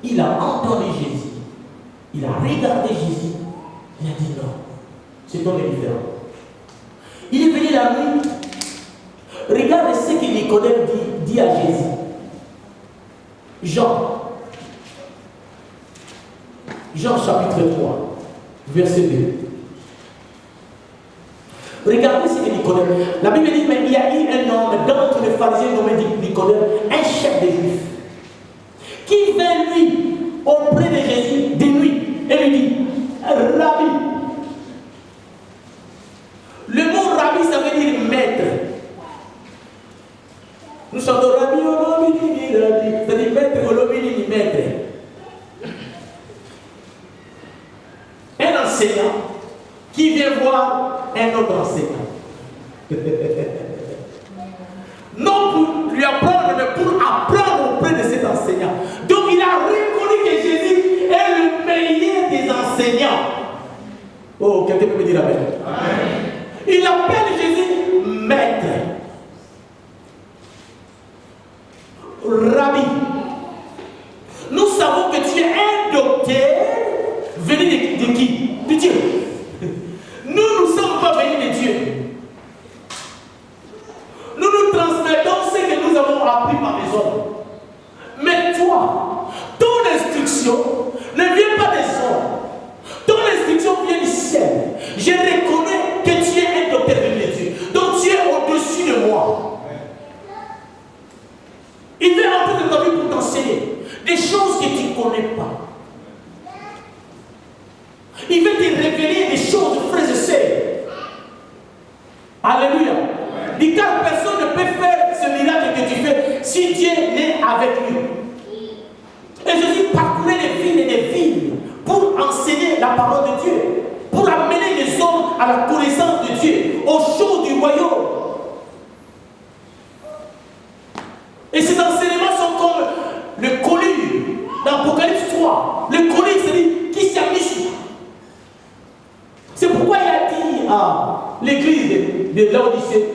Speaker 3: Il a entendu Jésus. Il a regardé Jésus. Il a dit non. C'est donc différent. Il est venu la nuit. Regarde ce que Nicodème dit à Jésus. Jean chapitre 3, verset 2. Regardez ce que Nicodème. La Bible dit, mais il y a eu un homme d'entre les pharisiens nommé Nicodème, un chef des Juifs, qui vint lui auprès de Jésus de nuit et lui dit, Rabbi. Le mot Rabbi, ça veut dire maître. Nous chantons Rabbi, Olomini, Rabbi. Ça veut dire maître, Olomini, maître. Un enseignant qui vient voir un autre enseignant. Non pour lui apprendre, mais pour apprendre auprès de cet enseignant. Donc il a reconnu que Jésus est le meilleur des enseignants. Oh, quelqu'un peut me dire amen. Amen. Il appelle Jésus maître. Rabbi. Nous savons que tu es un docteur venu de qui? De Dieu. Nous ne sommes pas venus de Dieu. Nous nous transmettons ce que nous avons appris par les hommes. Mais toi, ton instruction ne vient pas des hommes. Ton instruction vient du ciel. Je reconnais que tu es un docteur venu de Dieu. Donc tu es au-dessus de moi. Il vient entrer dans ta vie pour t'enseigner des choses que tu ne connais pas. Il veut te révéler des choses, frères et sœurs. Alléluia. Dit car personne ne peut faire ce miracle que tu fais si Dieu n'est avec lui. Et Jésus parcourait des villes et des villes pour enseigner la parole de Dieu, pour amener les hommes à la connaissance de Dieu, aux choses du royaume. Et ces enseignements sont comme le collier dans Apocalypse 3. Le collier, c'est-à-dire qui s'amuse. C'est pourquoi il a dit à l'église de Laodicée,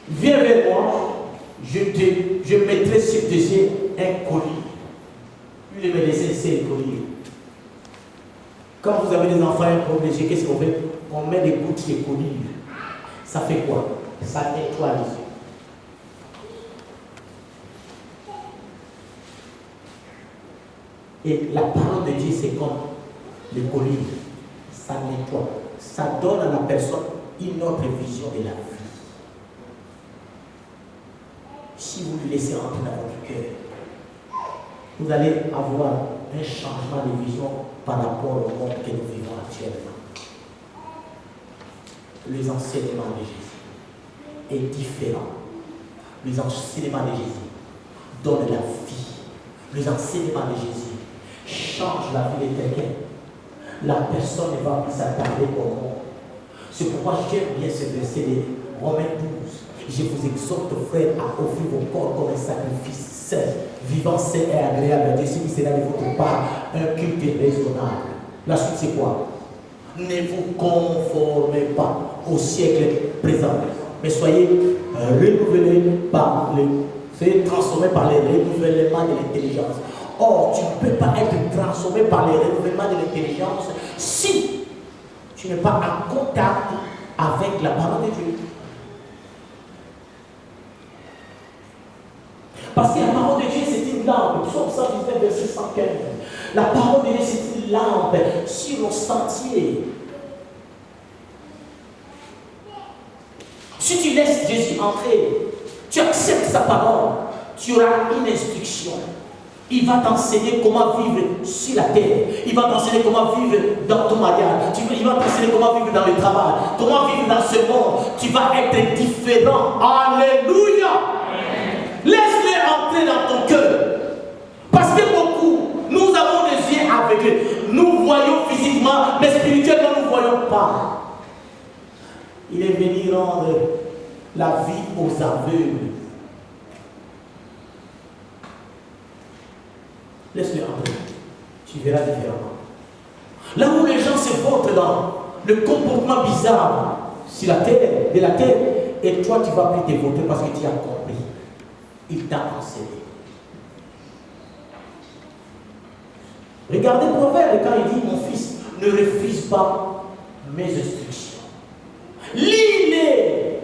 Speaker 3: viens vers moi, je mettrai sur tes yeux un collier. Lui, il me laissait c'est le collier. Quand vous avez des enfants protégés, qu'est-ce qu'on fait? On met des gouttes de collier. Ça fait quoi? Ça nettoie les yeux. Et la parole de Dieu, c'est comme le collier. Ça nettoie. Ça donne à la personne une autre vision de la vie. Si vous lui laissez entrer dans votre cœur, vous allez avoir un changement de vision par rapport au monde que nous vivons actuellement. Les enseignements de Jésus est différent. Les enseignements de Jésus donnent la vie. Les enseignements de Jésus changent la vie de quelqu'un. La personne ne va plus s'attarder au monde. C'est pourquoi j'aime bien ce verset de Romains 12. Je vous exhorte, frères, à offrir vos corps comme un sacrifice saint, vivant, saint et agréable à Dieu, ce qui sera de votre part un culte raisonnable. La suite, c'est quoi? Ne vous conformez pas au siècle présent, mais soyez renouvelés par soyez transformés par les renouvellements de l'intelligence. Or, tu ne peux pas être transformé par les renouvellements de l'intelligence si tu n'es pas en contact avec la parole de Dieu. Parce que la parole de Dieu, c'est une lampe. Psaume 119, verset 115. La parole de Dieu, c'est une lampe sur nos sentiers. Si tu laisses Jésus entrer, tu acceptes sa parole, tu auras une instruction. Il va t'enseigner comment vivre sur la terre. Il va t'enseigner comment vivre dans ton mariage. Il va t'enseigner comment vivre dans le travail. Comment vivre dans ce monde. Tu vas être différent. Alléluia. Laisse-le entrer dans ton cœur. Parce que beaucoup, nous avons des yeux aveugles. Nous voyons physiquement, mais spirituellement, nous ne voyons pas. Il est venu rendre la vie aux aveugles. Laisse-le entrer. Tu verras différemment. Là où les gens se vautrent dans le comportement bizarre sur la terre, de la terre, et toi tu vas plus te vautrer parce que tu as compris. Il t'a enseigné. Regardez le proverbe quand il dit, mon fils, ne refuse pas mes instructions. Lis-les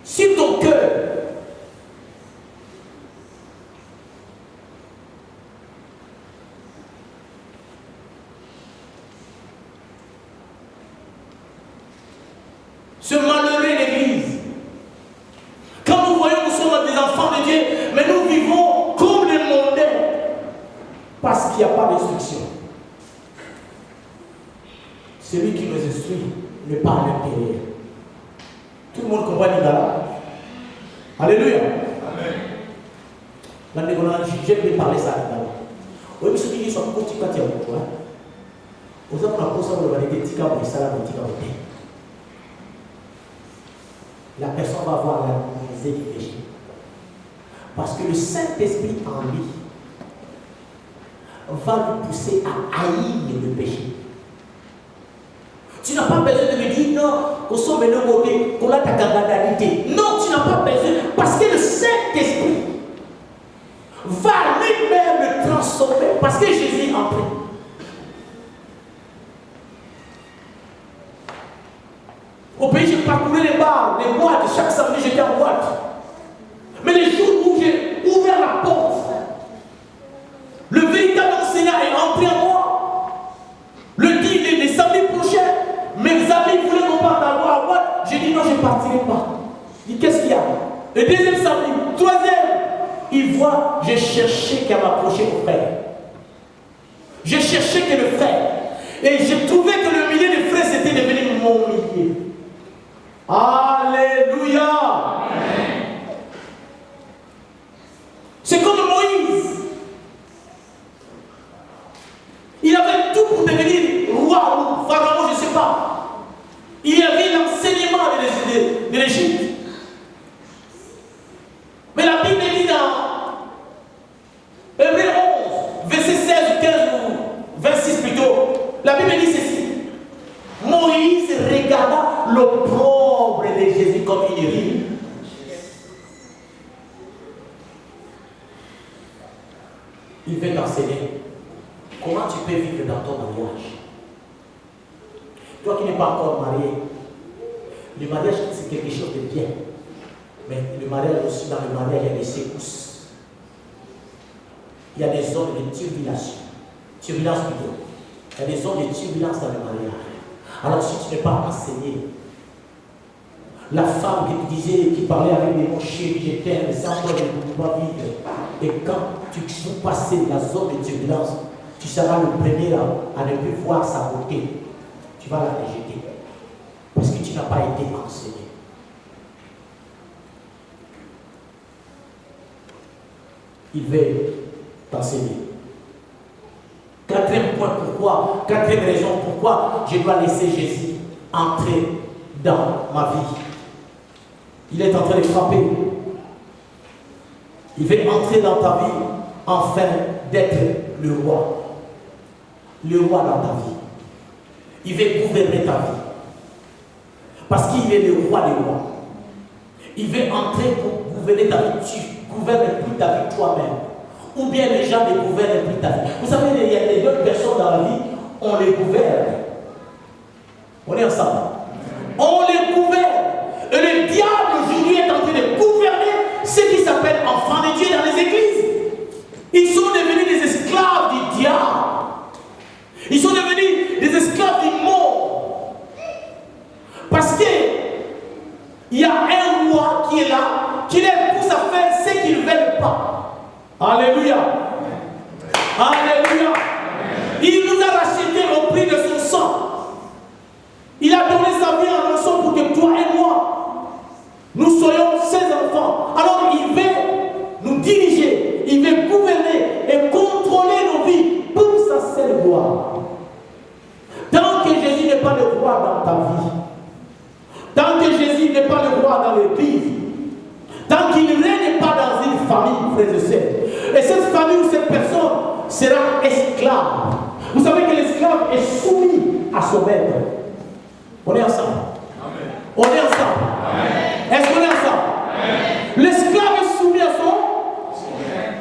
Speaker 3: sur ton cœur. Ce malheureux l'église. Quand nous voyons que nous sommes des enfants de Dieu, mais nous vivons comme des mondains. Parce qu'il n'y a pas d'instruction. Celui qui nous instruit n'est pas à l'intérieur. Tout le monde comprend l'Igala. Alléluia. Amen. Maintenant, j'aime bien parler ça à l'Igala. Oui, mais ceux qui sont petits quand il y a beaucoup. Vous avez un peu ça, vous avez des petits câbles et ça, des petits câbles. La personne va avoir la misère du péché. Parce que le Saint-Esprit en lui va lui pousser à haïr le péché. Tu n'as pas besoin de me dire non, qu'on soit maintenant côté, qu'on a ta candidature. Non, tu n'as pas besoin. Parce que le Saint-Esprit va lui-même le transformer. Parce que Jésus est entré. Au pays, j'ai parcouru les bars, les boîtes. Chaque samedi, j'étais en boîte. Mais les jours où j'ai ouvert la porte, le véritable enseignant est entré en moi. Les samedis prochains, mes amis voulaient qu'on parte à boîte. J'ai dit non, je ne partirai pas. Il dit qu'est-ce qu'il y a? Le deuxième samedi, troisième, il voit, j'ai cherché qu'à m'approcher au frère. J'ai cherché que le frère. Et j'ai trouvé que le milieu des frères, c'était devenu mon milieu. Alléluia. Amen. C'est comme Moïse. Il avait tout pour devenir roi ou pharaon, je ne sais pas. Il avait l'enseignement de l'Égypte. Mais la Bible dit dans Hébreux 11, verset 16, 15 ou 26 plutôt, la Bible dit ceci. Moïse regarda l'opprobre de Jésus comme une rime. Il veut t'enseigner comment tu peux vivre dans ton mariage. Toi qui n'es pas encore marié, le mariage c'est quelque chose de bien. Mais le mariage aussi, dans le mariage, il y a des secousses. il y a des zones de turbulence. Turbulence plutôt. Il y a des zones de turbulence dans le mariage. Alors si tu n'es pas enseigné, la femme qui te disait, qui parlait avec des mots chéris, je t'aime, sans toi je ne peux pas vivre. Et quand tu vas passer la zone de turbulence, tu seras le premier à ne plus voir sa beauté. Tu vas la rejeter. Parce que tu n'as pas été enseigné. Il veut t'enseigner. Quatrième point, pourquoi? Quatrième raison, pourquoi je dois laisser Jésus entrer dans ma vie. Il est en train de frapper. Il veut entrer dans ta vie afin d'être le roi. Le roi dans ta vie. Il veut gouverner ta vie. Parce qu'il est le roi des rois. Il veut entrer pour gouverner ta vie. Tu gouvernes plus ta vie toi-même. Ou bien les gens ne gouvernent plus ta vie. Vous savez, il y a des autres personnes dans la vie, on les gouverne. On est ensemble. On les gouverne. Et le diable aujourd'hui est en train de gouverner ceux qui s'appellent enfants de Dieu dans les églises. Ils sont devenus des esclaves du diable. Ils sont devenus des esclaves du monde. Parce que il y a un roi qui est là, qui les pousse à faire ce qu'ils ne veulent pas. Alléluia. Alléluia. Il nous a rachetés au prix de son sang. Il a donné sa vie en rançon pour que toi et moi, nous soyons ses enfants. Alors il veut nous diriger, il veut gouverner et contrôler nos vies pour sa seule gloire. Tant que Jésus n'est pas le roi dans ta vie, tant que Jésus n'est pas le roi dans l'église, tant qu'il ne règne pas dans une famille, frères et sœurs, et cette famille ou cette personne sera esclave. Vous savez que l'esclave est soumis à son maître. On est ensemble. Amen. On est ensemble. Amen. Est-ce qu'on est ensemble? L'esclave est soumis à son maître.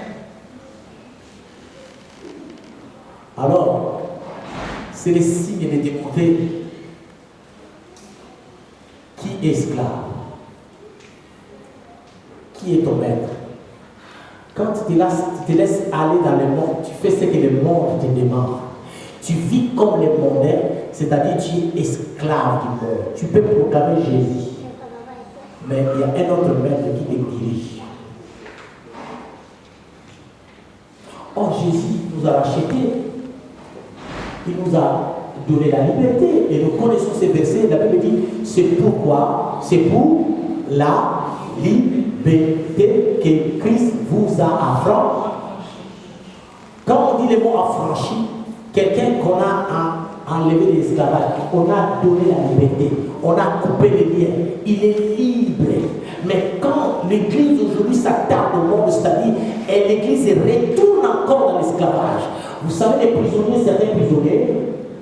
Speaker 3: Alors, c'est le signe de démontrer qui est esclave. Qui est ton maître? Quand tu te laisses aller dans le monde, tu fais ce que le monde te demande. Tu vis comme les mondains, c'est-à-dire tu es esclave du monde. Tu peux proclamer Jésus, mais il y a un autre maître qui te dirige. Or, Jésus nous a rachetés. Il nous a donné la liberté. Et nous connaissons ces versets. La Bible dit, c'est pourquoi, c'est pour la liberté que Christ vous a affranchi. Quand on dit le mot affranchi, quelqu'un qu'on a enlevé l'esclavage, on a donné la liberté, on a coupé les liens, il est libre. Mais quand l'Église aujourd'hui s'attarde au monde, c'est-à-dire, et l'Église retourne encore dans l'esclavage. Vous savez, les prisonniers, certains prisonniers,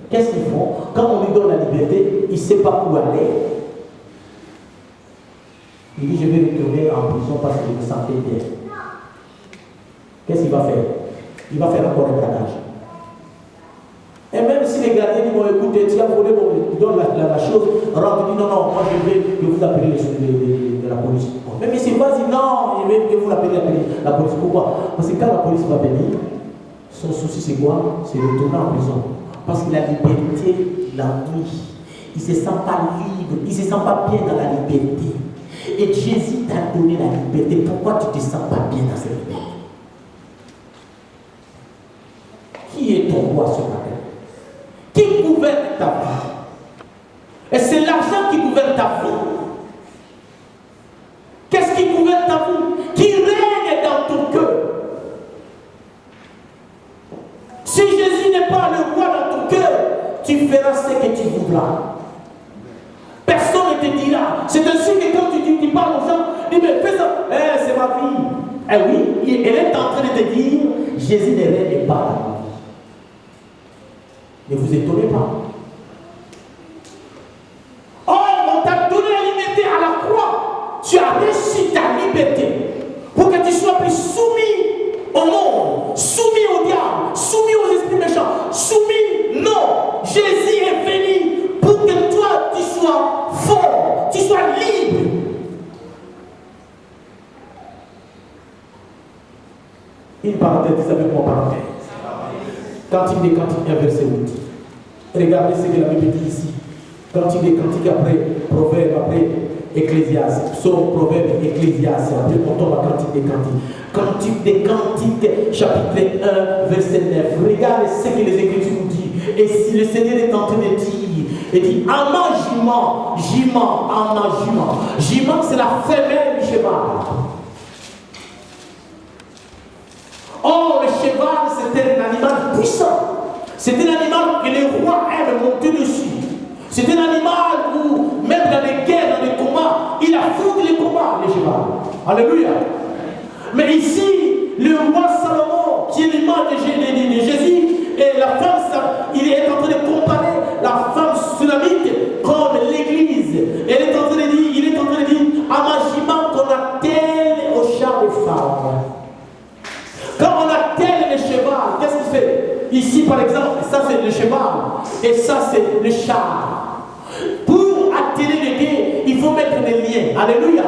Speaker 3: qu'est-ce qu'ils font? Quand on lui donne la liberté, il ne sait pas où aller. Il dit, je vais retourner en prison parce que je me sentais bien. Qu'est-ce qu'il va faire? Il va faire encore un braquage. Et même si les gardiens disent, bon, écoutez, tu as volé, bon, il donne la chose, alors il dit, non, moi je vais vous appeler de la police. Bon, même si il va dire, non, je vais vous appeler la police. Pourquoi? Parce que quand la police va venir, son souci c'est quoi? C'est de retourner en prison. Parce que la liberté l'ennuie. Il ne se sent pas libre, il ne se sent pas bien dans la liberté. Et Jésus t'a donné la liberté. Pourquoi tu ne te sens pas bien dans cette liberté? Qui est ton roi ce matin? Qui gouverne ta vie? Et c'est l'argent qui gouverne ta vie. Qu'est-ce qui gouverne ta vie? Qui règne dans ton cœur. Si Jésus n'est pas le roi dans ton cœur, tu feras ce que tu voudras. Personne ne te dira. C'est ainsi que quand tu parles aux gens, dis mais fais ça. C'est ma vie. Eh oui, elle est en train de te dire, Jésus ne règne pas dans ma vie. Ne vous étonnez pas. Or, on t'a donné la liberté à la croix. Tu as reçu ta liberté pour que tu sois plus soumis au monde, soumis au diable, soumis aux esprits méchants, soumis. Non, Jésus est venu pour que toi, tu sois fort, tu sois libre. Une parenthèse avec moi. Cantique des Cantiques, verset 8. Regardez ce que la Bible dit ici. Cantique des Cantiques après Proverbe, après Ecclésiaste. Psaume, Proverbe, Ecclésiaste. Après on tombe à Cantique des Cantiques. Cantique des Cantiques, chapitre 1, verset 9. Regardez ce que les Écritures nous disent. Et si le Seigneur est en train de dire, il dit, en ma jument, en ma jument. Jument, c'est la femelle du cheval. Or, le cheval, c'était un animal puissant. C'était un animal que les rois aiment monter dessus. C'est un animal où, même dans les guerres, dans les combats, il affronte les combats, le cheval. Alléluia. Mais ici, le roi Salomon, qui est l'image de Jésus, et la femme, il est en train de comparer la femme sunamite comme l'église. Elle est en train de dire, il est en train de dire, à ma jument qu'on attelle au char des femmes. Quand on attelle le cheval, qu'est-ce qu'il fait? Ici, par exemple, ça c'est le cheval, et ça c'est le char. Pour atteler les pieds, il faut mettre des liens. Alléluia.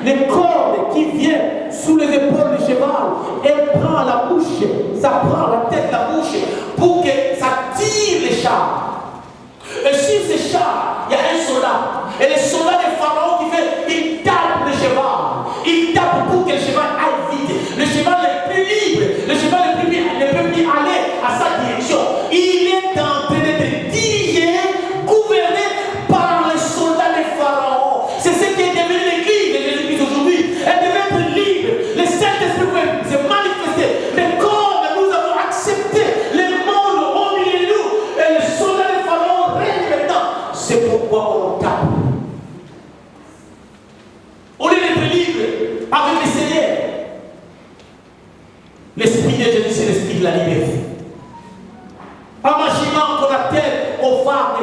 Speaker 3: Les cordes qui viennent sous les épaules du cheval, elle prend la bouche, ça prend la tête, la bouche, pour que ça tire les chars. Et sur ces chars, il y a un soldat. Et le soldat de Pharaon qui fait, il tape le cheval. Il tape pour que le cheval aille vite. Le cheval est plus libre. Le cheval ne peut plus aller à sa direction. Il est en train d'être dirigé, gouverné par les soldats de Pharaon. C'est ce qui est devenu l'église de Jésus-Christ aujourd'hui. Elle devait être libre. Le Saint-Esprit pouvait se manifester. Mais comme nous avons accepté le monde au milieu de nous, et les soldats de Pharaon règnent maintenant, c'est pourquoi on tape. Au lieu d'être libre avec le Seigneur, l'Esprit de Jésus, c'est l'Esprit de la liberté. Imaginons qu'on attelle au phare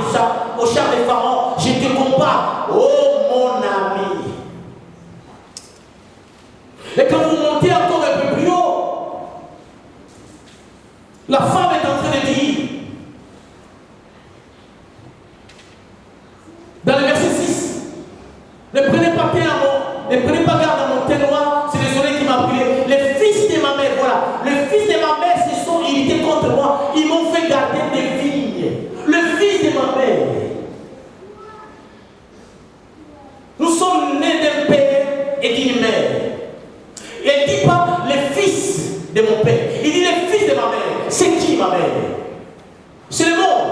Speaker 3: au char des pharaons, je te compare, oh mon ami. Et quand vous montez encore un peu plus haut, la femme est en train de dire, dans le verset 6, ne prenez pas garde à mon teint noir, c'est le soleil qui m'a brûlé. Les fils de ma mère, voilà, les fils de ma mère se sont irrités contre moi, ils m'ont fait garder des vignes. Le fils de ma mère. Nous sommes nés d'un père et d'une mère. Il ne dit pas les fils de mon père, il dit les fils de ma mère. C'est qui ma mère? C'est le monde.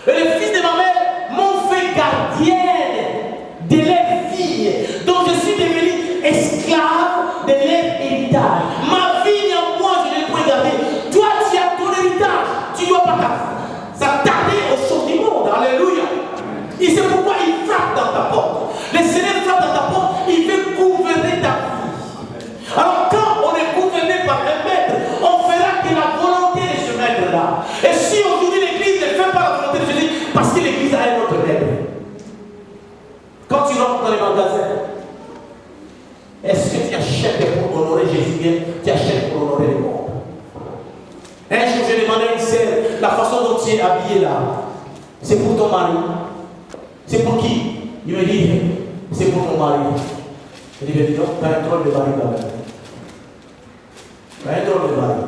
Speaker 3: Et les fils de ma mère m'ont fait gardienne de leur vie, dont je suis devenu esclave de leur héritage. Ma vie en moi, je ne peux garder. Toi, tu as ton héritage, tu ne dois pas s'attarder aux choses du monde. Alléluia. Et c'est pourquoi il frappe dans ta porte. Le Seigneur frappe dans ta porte, il veut gouverner ta vie. Alors quand on est gouverné par un maître, on fera que la volonté de ce maître-là. Et si aujourd'hui l'Église ne fait pas la volonté de Jésus, parce que l'Église a un autre maître. Quand tu rentres dans les magasins, est-ce que tu achètes pour honorer Jésus bien? Tu achètes pour honorer le monde. Un jour, j'ai demandé à une sœur, la façon dont tu es habillé là, c'est pour ton mari? C'est pour qui? Il me dit, c'est pour ton mari. Je dis, non, tu as un drôle de mari quand même. Tu as un drôle de mari.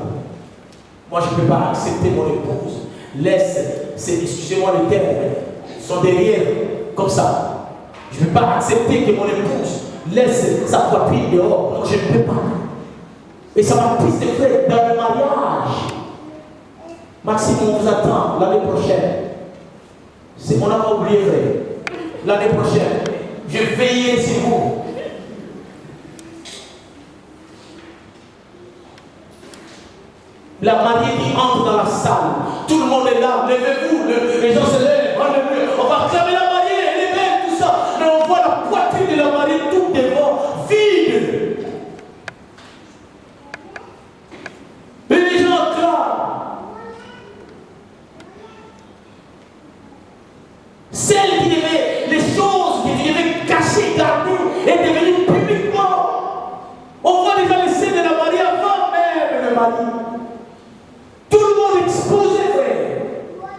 Speaker 3: Moi, je ne peux pas accepter mon épouse. Laisse, excusez-moi le terme, son derrière, comme ça. Je ne peux pas accepter que mon épouse laisse sa poitrine dehors. Non, je ne peux pas. Et ça m'a pris de frère dans le mariage. Maxime, on vous attend l'année prochaine. On n'a pas oublié, frère. L'année prochaine, je veillerai sur vous. La mariée qui entre dans la salle, tout le monde est là, levez-vous, les gens se lèvent, alléluia. On va acclamer la mariée, elle est belle, tout ça. Mais on voit la poitrine de la mariée tout devant, vide. Et les gens acclament. Celle qui devait, les choses que tu devais cacher, garder, est devenue publiquement. On voit déjà les scènes de la mariée avant même le mari. Tout le monde exposé, frère.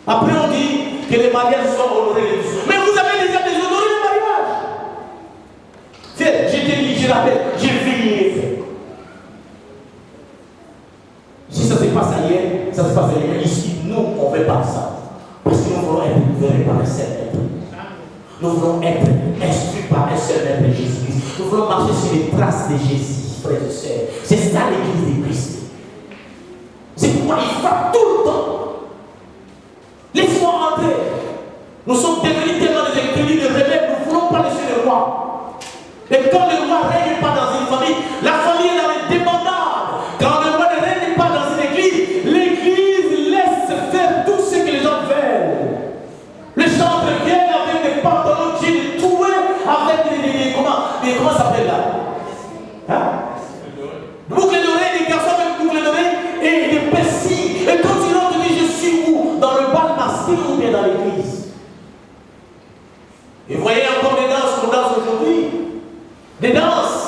Speaker 3: Après, on dit que les mariages sont honorés. Mais vous avez déjà déshonoré le mariage. Frère, je te dis, je rappelle, j'ai veillé, frère. Si ça passe ailleurs, ça se passe ailleurs. Mais ici, nous, on ne veut pas ça. Parce que nous voulons être gouvernés par un seul maître. Nous voulons être instruits par un seul maître, Jésus-Christ. Nous voulons marcher sur les traces de Jésus, frères et sœurs. C'est ça l'église de Christ. C'est pourquoi il frappe tout le temps. Laisse-moi entrer. Nous sommes devenus tellement des incrédules, des rebelles, nous ne voulons pas laisser le roi. Et quand le roi ne règne pas dans une famille, la famille est dans les débandades. Quand le roi ne règne pas dans une église, l'église laisse faire tout ce que les gens veulent. Les chantres viennent avec des pantalons jeans troués, avec des comment ça s'appelle là? Hein? Boucles d'oreilles, des garçons avec boucles d'oreilles et des persils. Et quand ils rentrent, ils disent, je suis où? Dans le bal masqué ou bien dans l'église? Et vous voyez encore des danses qu'on danse aujourd'hui. Des danses.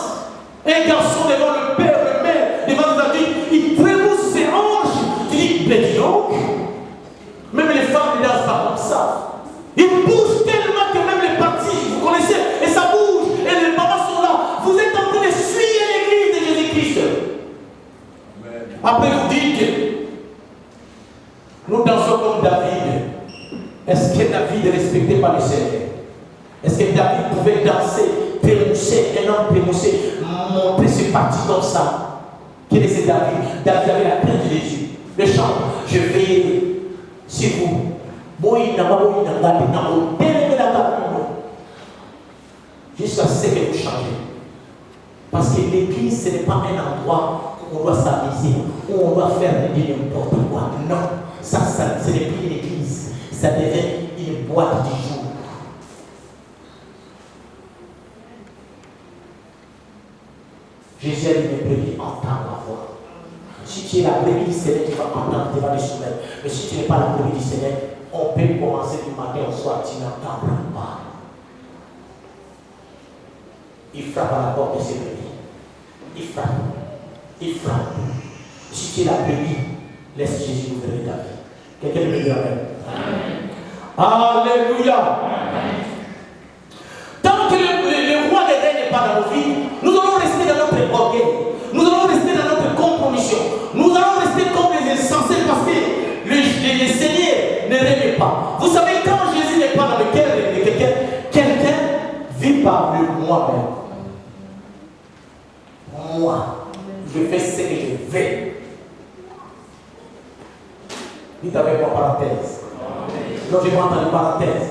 Speaker 3: Un garçon devant le père, le mère, devant les adultes, il trémousse ses hanches. Tu dis, mais dis donc. Même les femmes ne dansent pas comme ça. Ils bougent tellement que même les parties, vous connaissez, et ça bouge. Et les mamans sont là. Vous êtes en train de suivre l'église de Jésus-Christ. Après vous dites, nous dansons comme David. Est-ce que David est respecté par le Seigneur? Est-ce que David pouvait danser, trémousser, un homme trémousser, montrer ses parties comme ça? Quel est David? David avait la crainte de Jésus. Le chant, je veillerai sur vous. Jusqu'à ce que vous changez. Parce que l'église, ce n'est pas un endroit où on doit s'amuser, où on doit faire n'importe quoi. Non, ça ce n'est plus une église. Ça devient une boîte du jour. Jésus a dit, mes brebis entendent ma voix. Si tu es la brebis du Seigneur, tu vas entendre, tu vas le soumettre. Mais si tu n'es pas la brebis du Seigneur, on peut commencer du matin au soir, tu n'entendras pas. Il frappe à la porte de ses brebis. Il frappe. Il frappe. Si tu es la brebis, laisse Jésus gouverner ta vie. Quelqu'un me dit amen. Alléluia. Tant que le roi ne règne pas dans nos vies, nous allons rester dans notre orgueil. Nous allons rester dans notre compromission. Nous allons rester comme les insensés parce que le Seigneur ne règne pas. Vous savez, quand Jésus n'est pas dans le cœur de quelqu'un vit par le moi-même. Moi, je fais ce que je veux. Dites avec moi parenthèse. Donc je vais entendre parenthèse.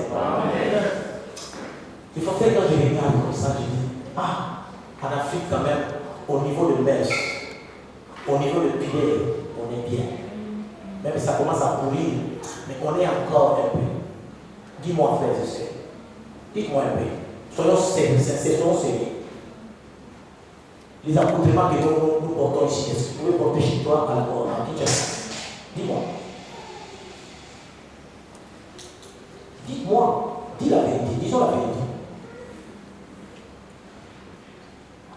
Speaker 3: Il faut faire quand je regarde comme ça, je dis, en Afrique quand même, au niveau de mèche, au niveau de pied, on est bien. Même si ça commence à pourrir, mais on est encore un peu. Dis-moi frères et sœurs, dites-moi un peu. Soyons sérieux, soyons sérieux. Les accoutrements que nous portons ici, est-ce que vous pouvez porter chez toi à la mort, en Kinshasa? Dis-moi. Dites-moi, dis la vérité, disons la vérité.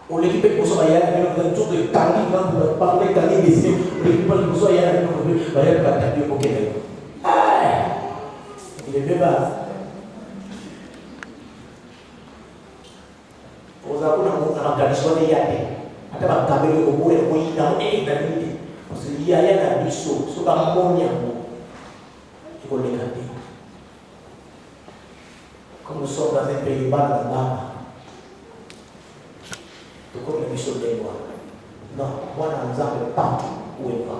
Speaker 3: On l'équipe de Bosso Bayard, on a une sorte de Kali, on a parlé de Kali, mais c'est l'équipe de Bosso Bayard, on a Bayard qui a tapé au Québec. Il est bien bas. Aux abonnés, on a tradition de Yadé. On a tapé au bout et au bout, il y a un état parce qu'il y a un abysso, c'est un monia. Il faut les garder. Comme nous sommes dans un pays bas dans l'âme, comme le mission des lois. Non, moi, dans nous avons partout où il va.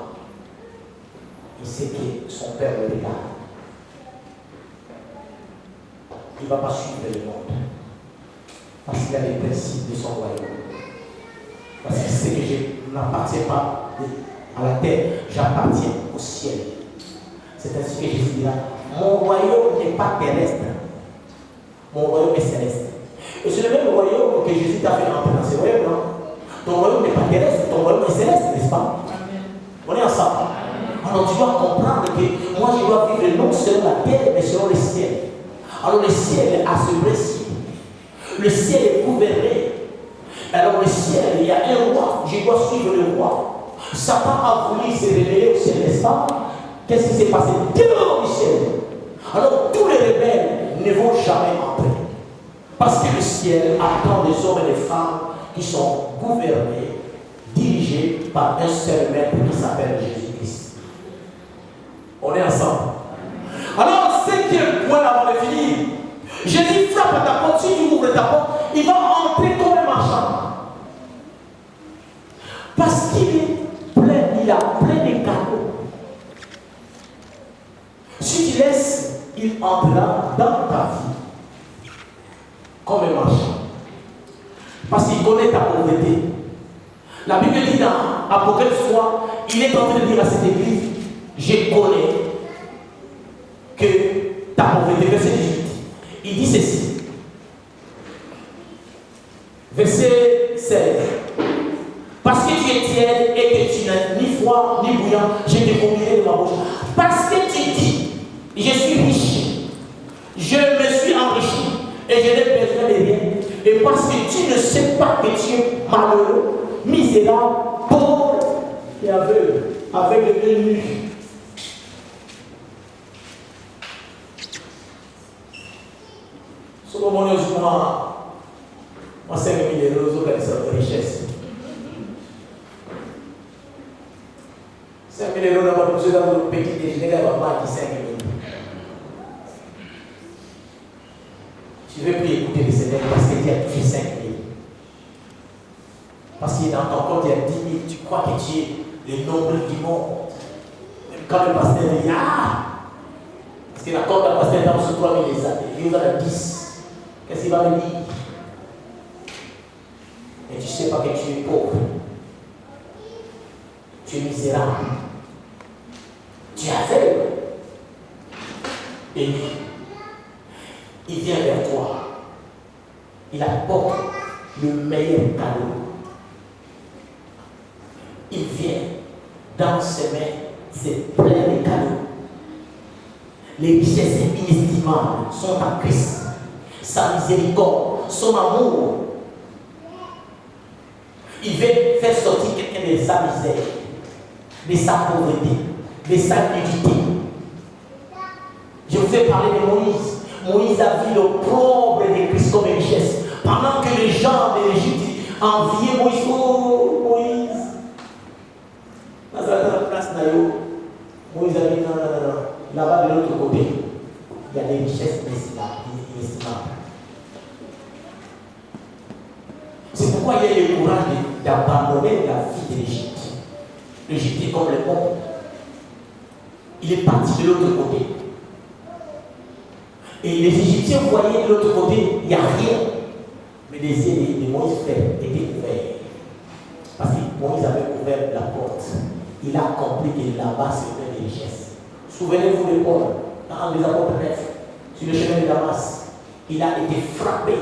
Speaker 3: Il sait que son père le regarde. Il ne va pas suivre le monde. Parce qu'il a les principes de son royaume. Parce qu'il sait que je n'appartiens pas à la terre, j'appartiens au ciel. C'est ainsi que Jésus dira, mon royaume n'est pas terrestre. Mon royaume est céleste. Et c'est le même royaume que Jésus t'a fait entrer dans ce royaume, non? Ton royaume n'est pas terrestre, ton royaume est céleste, n'est-ce pas? Amen. On est ensemble. Alors tu dois comprendre que moi je dois vivre non selon la terre, mais selon le ciel. Alors le ciel a ce principe. Le ciel est gouverné. Alors le ciel, il y a un roi, je dois suivre le roi. Satan a voulu se révéler au ciel, n'est-ce pas? Qu'est-ce qui s'est passé? Dehors du ciel. Alors tous les rebelles ne vont jamais entrer. Parce que le ciel attend des hommes et des femmes qui sont gouvernés, dirigés par un seul maître qui s'appelle Jésus-Christ. On est ensemble. Alors, cinquième point avant de finir. Jésus frappe à ta porte. Si tu ouvres ta porte, il va entrer comme un marchand. Parce qu'il est plein, il a plein de cadeaux. Si tu laisses, il entrera dans ta vie comme un marchand. Parce qu'il connaît ta pauvreté. La Bible dit dans Apocalypse 3, il est en train de dire à cette église, je connais que ta pauvreté. Verset 18. Il dit ceci. Verset 16. Parce que tu es tiède et que tu n'as ni froid ni bouillant, je te vomirai de ma bouche. Parce que tu dis, je suis riche, je me suis enrichi et je n'ai besoin de rien. Et parce que tu ne sais pas que tu es malheureux, misérable, pauvre et aveugle, avec le nez nu. Ce moment, moi, 5 000 euros, de richesse. 5 000 euros, on va pousser dans notre petit déjeuner, on va marquer 5 000 euros. Tu ne veux plus écouter le Seigneur parce que tu as touché 5 000. Parce qu'il est dans ton compte, il y a 10 000. Tu crois que tu es le nombre du monde. Même quand le pasteur dit, parce que la compte d'un pasteur dans ce 3 000 les années, il y en a 10. Qu'est-ce qu'il va me dire? Mais tu ne sais pas que tu es pauvre. Tu es misérable. Tu es aveugle. Et lui, il vient vers toi. Il apporte le meilleur cadeau. Il vient dans ses mains, c'est plein de cadeaux. Les richesses inestimables sont en Christ. Sa miséricorde, son amour. Il veut faire sortir quelqu'un de sa misère, de sa pauvreté, de sa nudité. Je vous ai parlé de Moïse. Moïse a vu l'opprobre de Christ comme richesse. Pendant que les gens de l'Égypte enviaient Moïse, oh Moïse. Dans la place d'Ayo, Moïse a dit non. Là-bas de l'autre côté, il y a des richesses inestimables. C'est pourquoi il a eu le courage d'abandonner la vie de l'Égypte. L'Égypte est comme le monde. Il est parti de l'autre côté. Et les Égyptiens voyaient de l'autre côté, il n'y a rien. Mais les yeux de Moïse étaient ouverts. Parce que Moïse avait ouvert la porte. Il a compris que là-bas, c'est plein de richesses. Souvenez-vous de Paul, dans les apôtres 9, sur le chemin de Damas. Il a été frappé.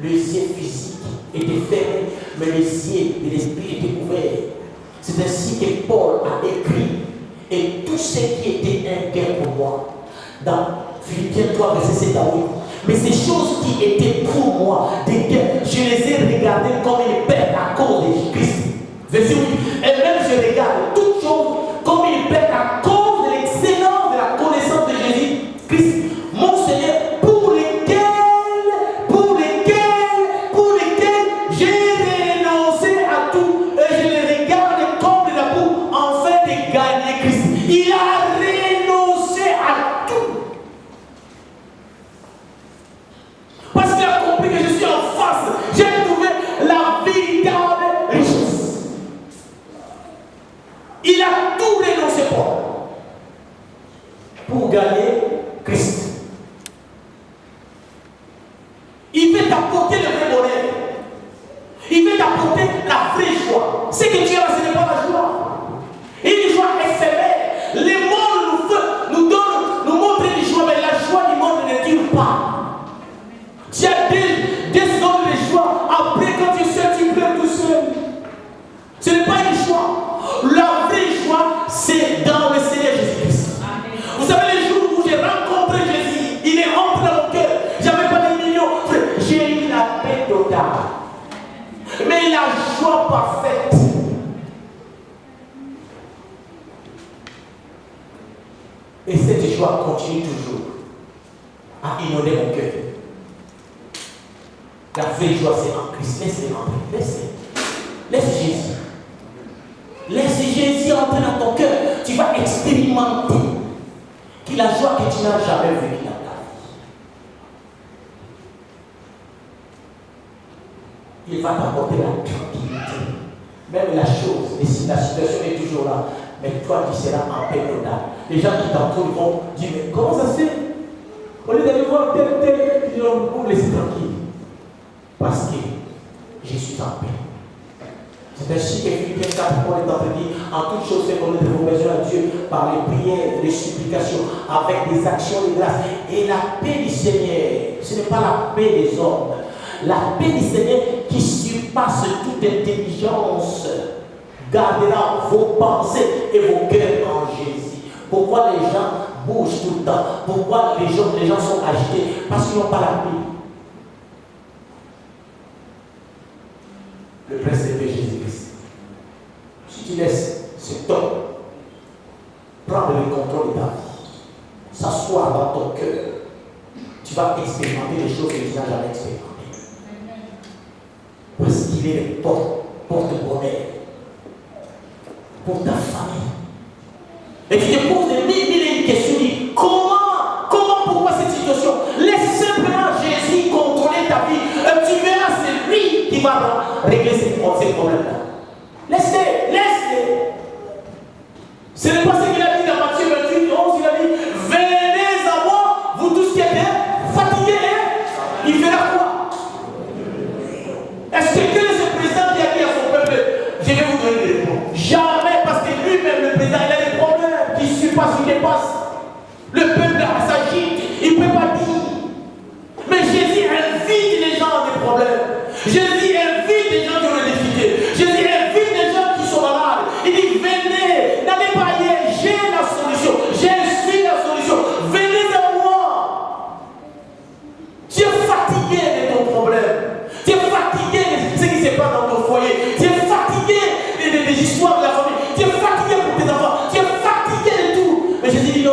Speaker 3: Les yeux physiques étaient fermés, mais les yeux de l'esprit étaient ouverts. C'est ainsi que Paul a écrit. Et tout ce qui était un gain pour moi, dans Philippiens 3, verset 7 à 8. Mais ces choses qui étaient pour moi des gains, je les ai regardées comme une perte à cause de Christ. Verset 8. Et même je regarde toutes choses comme une perte à cause de l'excellence de la connaissance de Jésus-Christ, mon Seigneur, pour lesquels j'ai renoncé à tout et je les regarde comme de la boue en fait de gagner Christ. Il a renoncé à tout. Parce qu'il a compris que je suis en face. J'ai trouvé la véritable richesse. Il a tout renoncé pour gagner Christ. Il veut t'apporter le vrai bonheur. Il veut t'apporter la vraie joie. Ce que tu as, ce n'est pas la joie. Une joie éphémère. Le monde nous montre une joie, mais la joie du monde ne dure pas. Tu as des secondes de joie. Après, quand tu sais, tu pleures tout seul. Ce n'est pas une joie. La vraie joie, c'est dans le Seigneur Jésus-Christ. Vous savez, les jours où j'ai rencontré Jésus, il est entré dans mon cœur. J'avais pas de millions. J'ai eu la paix totale. Mais la joie parfaite. Et cette joie continue toujours à inonder mon cœur. La vraie joie, c'est en Christ. Laisse-le rentrer. Laisse Jésus. Laisse Jésus entrer dans ton cœur. Tu vas expérimenter n'as jamais vécu dans ta vie. Il va t'apporter la tranquillité. Même la chose, la situation est toujours là, mais toi tu seras en paix totale. Les gens qui t'entourent vont dire, mais comment ça se fait? Au lieu d'aller voir tel, ils vont vous laisser tranquille. Parce que je suis en paix. C'est ainsi que Philippiens 4, Paul est en train de dire, en toute chose, faites connaître vos besoins à Dieu par les prières, les supplications, avec des actions de grâce. Et la paix du Seigneur, ce n'est pas la paix des hommes. La paix du Seigneur qui surpasse toute intelligence gardera vos pensées et vos cœurs en Jésus. Pourquoi les gens bougent tout le temps? Pourquoi les gens sont agités? Parce qu'ils n'ont pas la paix. Le prince de paix Jésus-Christ. Si tu laisses cet homme prendre le contrôle de ta vie, s'asseoir dans ton cœur, tu vas expérimenter des choses que tu n'as jamais expérimentées. Parce qu'il est le porte-bonheur pour ta famille. Et tu te poses des mille questions. Pourquoi cette situation? Laisse simplement Jésus contrôler ta vie. Et tu verras, c'est lui qui va régler ces problèmes-là. Laisse-les. Ce n'est pas ce qu'il a dit dans Matthieu 28, 11. Il a dit, venez à moi, vous tous qui êtes fatigués. Il fera quoi? Est-ce que quel est ce président qui a dit à son peuple, je vais vous donner des réponses? Jamais, parce que lui-même, le président, il a des problèmes qui surpassent, qui dépassent. Le peuple s'agite, il ne peut pas dire. Mais Jésus invite les gens à des problèmes. Jésus invite les gens qui ont des difficultés. Jésus invite les gens qui sont malades. Il dit, venez, n'allez pas ailleurs, j'ai la solution. Je suis la solution. Venez à moi. Tu es fatigué de ton problème. Tu es fatigué de ce qui se passe dans ton foyer. Tu es fatigué des histoires de la famille. Tu es fatigué pour tes enfants. Tu es fatigué de tout. Mais Jésus dit non,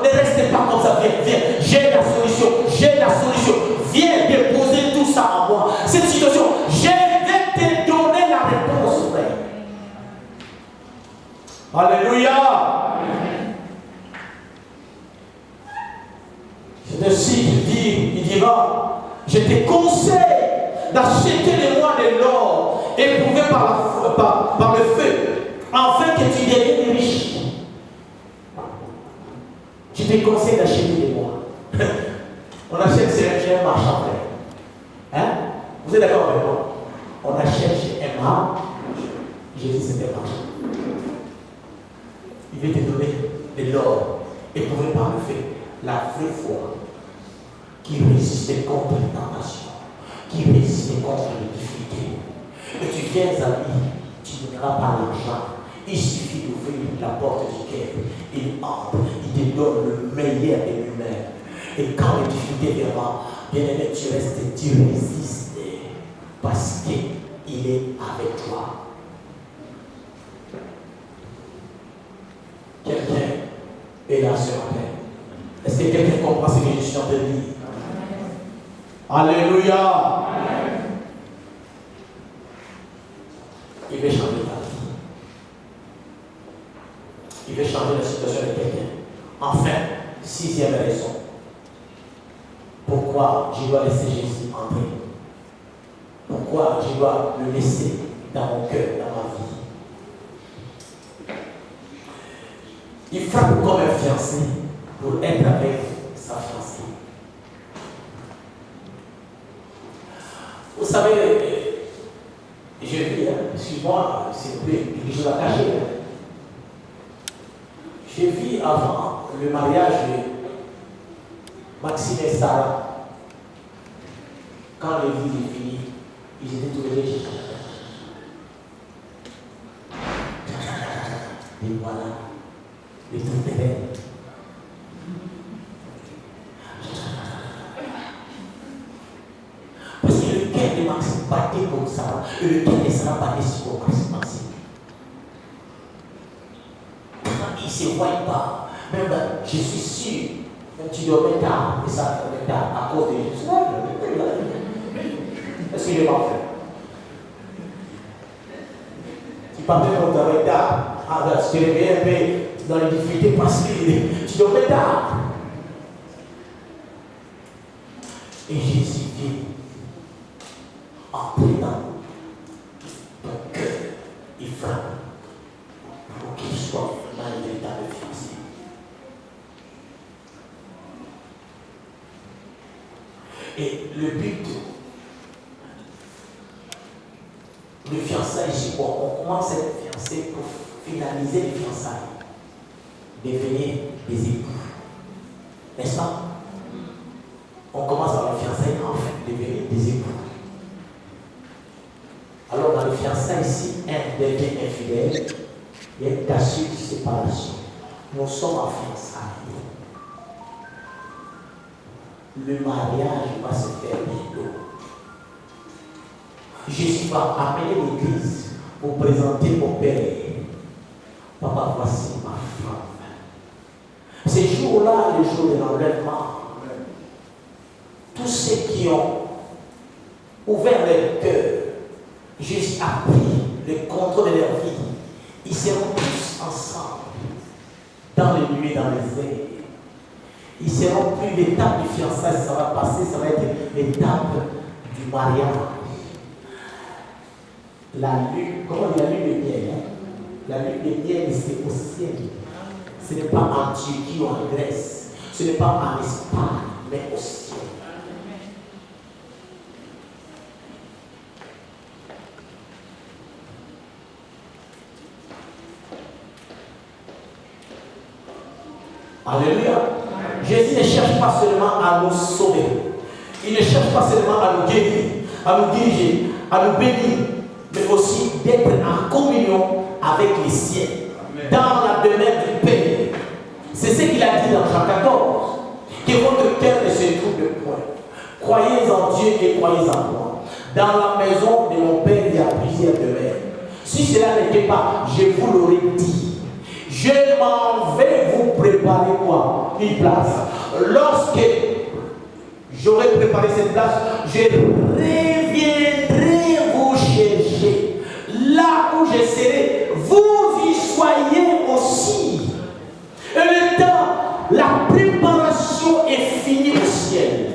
Speaker 3: ne restez pas comme ça. Viens. J'ai la solution. Viens déposer tout ça à moi. Cette situation, je vais te donner la réponse, frère. Alléluia. C'est ainsi qu'il dira, je te conseille d'acheter de moi de l'or éprouvé par le feu, afin que tu deviennes riche. Je te conseille d'acheter de moi. On achète chez un marchand, frère. Hein? Vous êtes d'accord avec moi? On achète chez un marchand. Jésus, c'était marchand. Il veut te donner de l'or éprouvé par le feu, la vraie foi qui résiste contre les tentations, qui résiste contre les difficultés. Et tu viens à lui, tu ne donneras pas l'argent. Il suffit d'ouvrir la porte du cœur. Il entre, il te donne le meilleur de lui-même. Et quand les difficultés viendront, bien aimé, tu restes, tu résistes. Parce qu'il est avec toi. Quelqu'un est là ce matin. Est-ce que quelqu'un comprend ce que je suis en train de dire? Alléluia. Il veut changer ta vie. Il veut changer la situation de quelqu'un. Enfin, 6e raison. Pourquoi je dois laisser Jésus entrer? Pourquoi je dois le laisser dans mon cœur, dans ma vie? Il frappe comme un fiancé pour être avec sa fiancée. Vous savez, je vis, excuse-moi, c'est quelque chose à cacher. J'ai vu avant le mariage de Maxime et Sarah. Quand l'église est finie, ils étaient tous les deux. Et voilà, les tout terrain. Parce que le cœur de Maxime battait comme ça, et le cœur de Sarah battait sur Maxime. Il ne se voit pas. Même, je suis sûr, même tu dormais tard, et ça dormait tard à cause de Jésus. Est-ce qu'il est parfait? Tu partais quand tu dormais tard, tu te réveillais un peu dans les difficultés parce que tu dormais tard. Et Jésus vient entrer dans ton cœur, il frappe pour qu'il soit vraiment une véritable fiancé. Et le but, le fiançailles, c'est quoi? On commence à être fiancé pour finaliser les fiançailles, devenir des époux. N'est-ce pas? On commence par le fiançailles, enfin, devenir des époux. Alors, dans le fiançailles, si un devient infidèle, il y a une cassure de séparation. Nous sommes en fiançailles. Le mariage va se faire bientôt. Jésus va amener l'église pour présenter mon Père. Papa, voici ma femme. Ces jours-là, le jour de l'enlèvement, tous ceux qui ont ouvert leur cœur, Jésus a pris le contrôle de leur vie. Ils seront tous ensemble, dans les nuées, dans les airs. Ils seront plus l'étape du fiançailles, ça va passer, ça va être l'étape du mariage. La lune, comment on dit la lune de miel, hein? La lune de miel, c'est au ciel. Ce n'est pas en Turquie ou en Grèce. Ce n'est pas en Espagne, mais au ciel. Alléluia. Jésus ne cherche pas seulement à nous sauver. Il ne cherche pas seulement à nous guérir, à nous diriger, à nous bénir, mais aussi d'être en communion avec les siens, dans la demeure du Père. C'est ce qu'il a dit dans Jean 14. Que votre cœur ne se trouble point. Croyez en Dieu et croyez en moi. Dans la maison de mon Père, il y a plusieurs demeures. Si cela n'était pas, je vous l'aurais dit. Je m'en vais vous préparer quoi? Une place. Lorsque j'aurai préparé cette place, je reviendrai vous chercher. Là où je serai, vous y soyez aussi. Et le temps, la préparation est finie au ciel.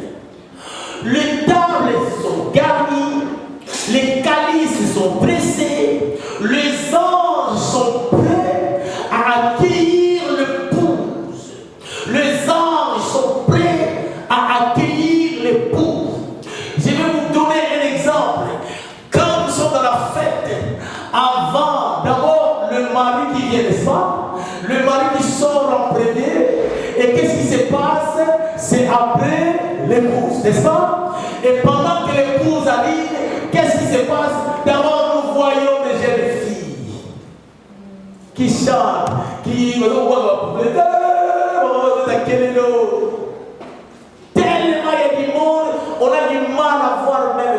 Speaker 3: Les tables sont garnies, les calices sont pressés, les anges sont prêts à accueillir l'épouse. Les anges sont prêts à accueillir l'épouse. Je vais vous donner un exemple. Quand nous sommes dans la fête, avant, d'abord, le mari qui vient, n'est-ce pas? Le mari qui sort en premier. Et qu'est-ce qui se passe? C'est après l'épouse, n'est-ce pas? Et pendant que l'épouse arrive, qu'est-ce qui se passe? D'abord, nous voyons des jeunes filles qui chantent, qui... Tellement il y a du monde, on a du mal à voir même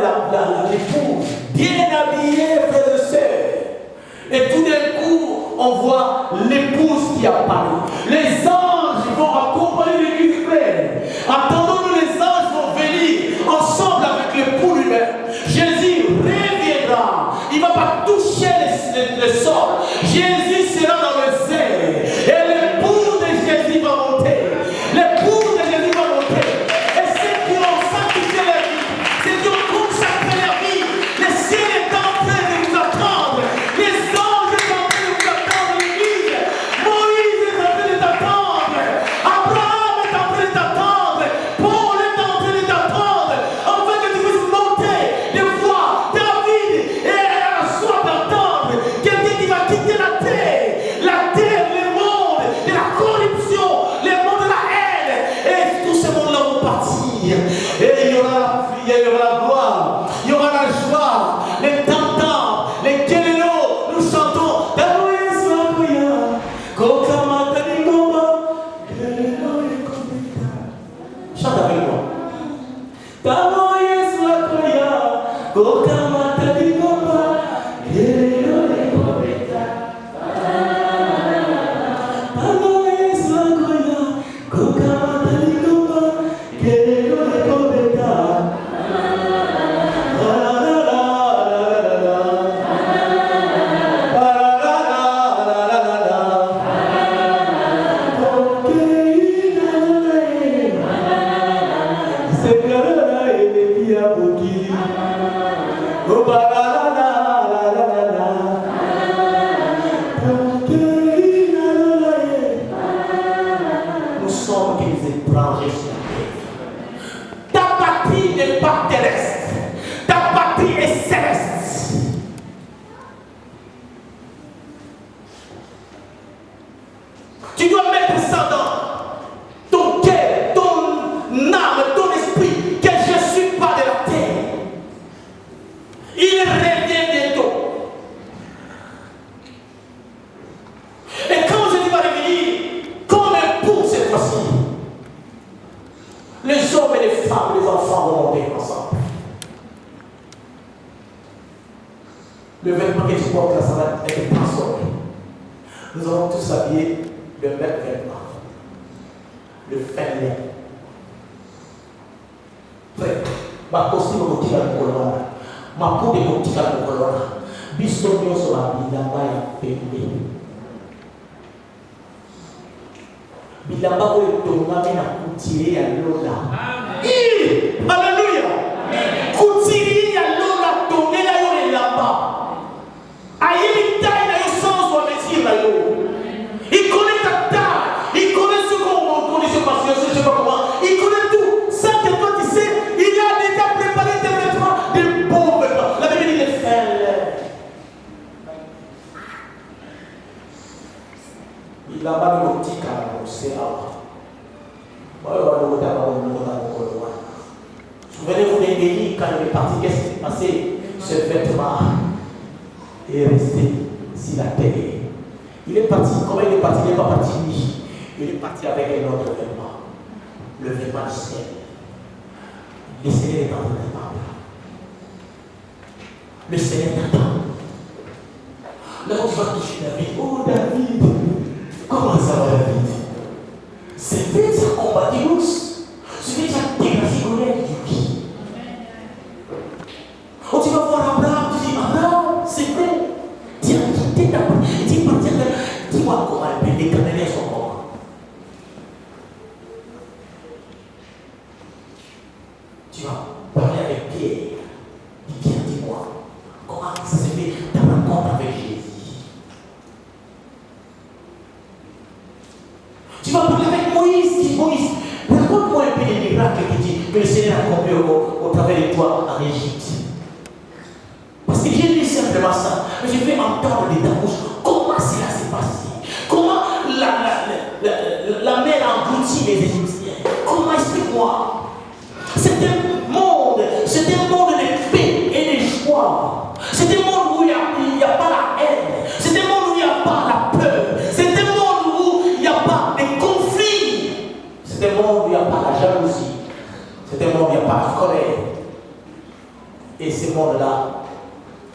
Speaker 3: l'épouse bien habillée, frères et sœurs. Et tout d'un coup, on voit l'épouse qui apparaît. Les anges vont accompagner l'église pleine. Attendons-nous, les anges vont venir ensemble avec l'époux lui-même. Jésus reviendra. Il ne va pas toucher le sol. Jésus sera dans le ciel. Et l'époux de Jésus va monter. L'époux de Jésus va monter. Et ceux qui ont sanctifié la vie, ceux qui ont consacré la vie, le ciel est en train de nous attendre. Les anges sont en train de nous attendre, l'église. Moïse est en train de t'attendre. Abraham est en train de t'attendre. Paul Tu dois mettre ça dans ton cœur, ton âme, ton esprit, que je ne suis pas de la terre. Il revient bientôt. Et quand je dis va revenir, comme un pour cette fois-ci, les hommes et les femmes, les enfants vont monter ensemble. Le vêtement que tu portes là, ça va être transformé. Nous allons tous habiller le même vêtement. Le fin lin. Frère, ma costume est montée dans le colonne. Ma peau est montée dans le colonne. Bisogno sur la bilamba et pembe. Bilamba ko etonga na kutiri ya lola. Amen. Alléluia. Kutiri ya lola tongela yo elamba. Aïe taille na yo sans ou mesure na yo. Il connaît ta taille, il connaît ce qu'on connaît, je sais pas comment, il connaît tout. Sans que toi tu sais, il a déjà préparé tes vêtements, des beaux vêtements. La Bible dit les frères. Il a pas de petit canon, c'est là. Souvenez-vous d'Élie quand il est parti, qu'est-ce qui s'est passé? Ce vêtement est resté sur la terre. Il est parti, comment il est parti? Il n'est pas parti lui. Il est parti avec un autre vêtement. Le vêtement du ciel. Le Seigneur est dans le vêtement. Le Seigneur t'attend. Là où tu vas toucher David. Oh David, comment ça va David? C'est fait, ça combat d'Imus. C'est fait, ça dégracé Goliath du pied. Oh, tu vas voir Abraham, tu dis Abraham, c'est vrai. Tu as quitté ta part. Tu es parti avec. Dis-moi comment elle peut déterminer son corps. Tu vas parler avec Pierre. Pierre, dis-moi, comment ça s'est fait ta rencontre avec Jésus? Tu vas parler avec Moïse. Dis Moïse, raconte-moi un peu les miracles que le Seigneur a accomplis au travers de toi en Égypte. Parce que j'ai lu simplement ça, mais j'ai fait entendre de ta bouche comment cela s'est passé. Comment la mer a englouti les Égyptiens. Comment, explique-moi. C'est un monde de paix et de joie. C'est un monde où il n'y a pas la haine. C'est un monde où il n'y a pas la peur. C'est un monde où il n'y a pas de conflits. C'est un monde où il n'y a pas la jalousie. C'est un monde où il n'y a pas la colère. Et ce monde-là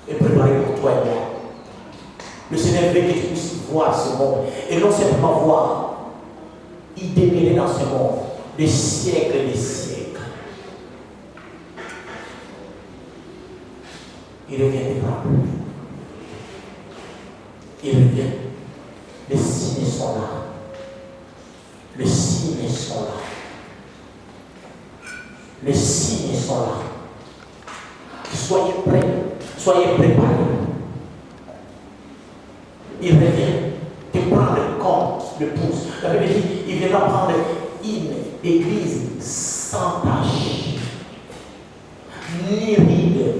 Speaker 3: est préparé pour toi et moi. Le Seigneur veut que tu puisses voir ce monde. Et non simplement voir, il demeurait dans ce monde des siècles et des siècles. Il revient des bras. Il revient. Les signes sont là. Les signes sont là. Les signes sont là. Soyez prêts. Soyez préparés. Il revient te prendre comme le pouce. La Bible dit, il viendra prendre une église sans tache, ni ride,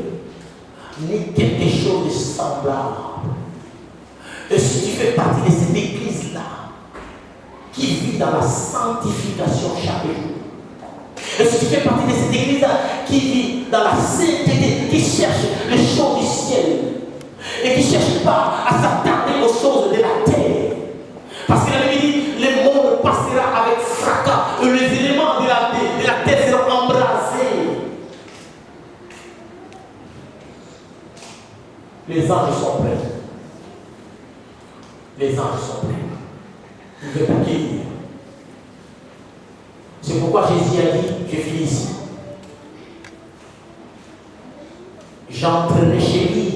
Speaker 3: ni quelque chose de semblable. Et si tu fais partie de cette église-là, qui vit dans la sanctification chaque jour, et si tu fais partie de cette église-là, qui vit dans la sainteté, qui cherche les choses du ciel, et qui ne cherche pas à s'attarder aux choses de la terre. Parce que la Bible dit, le monde passera avec fracas, et les éléments de la terre seront embrasés. Les anges sont prêts. Les anges sont prêts. Ils veulent t'accueillir. C'est pourquoi Jésus a dit, je finis ici. J'entrerai chez lui.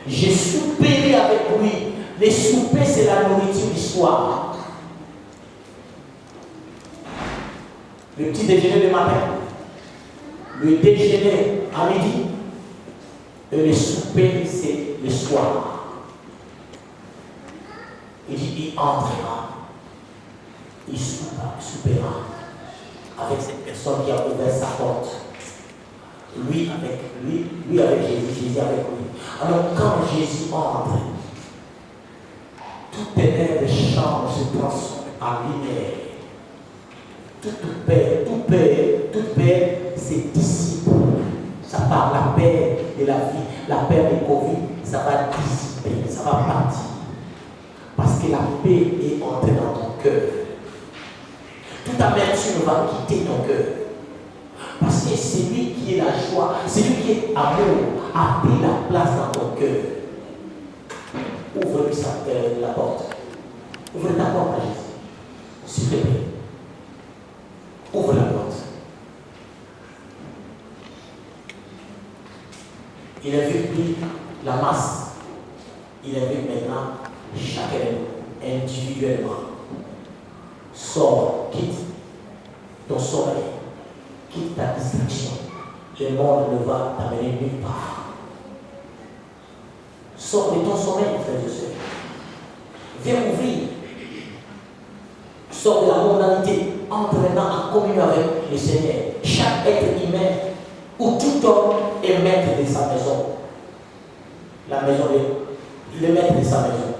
Speaker 3: Je souperai avec lui. Les soupers, c'est la nourriture du soir. Le petit déjeuner de matin. Le déjeuner à midi. Et le souper, c'est le soir. Il dit, il entrera. Il soupera avec cette personne qui a ouvert sa porte. Lui avec Jésus, Jésus avec lui. Alors quand Jésus entre, Toute ténèbre change, se transforme en lumière. Toute paix se dissipe. Ça part la paix de la vie, la paix de Covid, ça va dissiper, ça va partir. Parce que la paix est entrée dans ton cœur. Toute amertume va quitter ton cœur. Parce que c'est lui qui est la joie, c'est lui qui est amour, a pris la place dans ton cœur. Ouvre-lui la porte. Ouvre ta porte à Jésus. S'il te plaît. Ouvre la porte. Il invite plus la masse. Il invite maintenant chacun individuellement. Sors, quitte ton sommeil, quitte ta distraction. Le monde ne va t'amener nulle part. Sors de ton sommeil, frères et sœurs. Viens ouvrir. Sors de la mondanité. Entre maintenant en communion avec le Seigneur. Chaque être humain ou tout homme est maître de sa maison. La maison, il est maître de sa maison.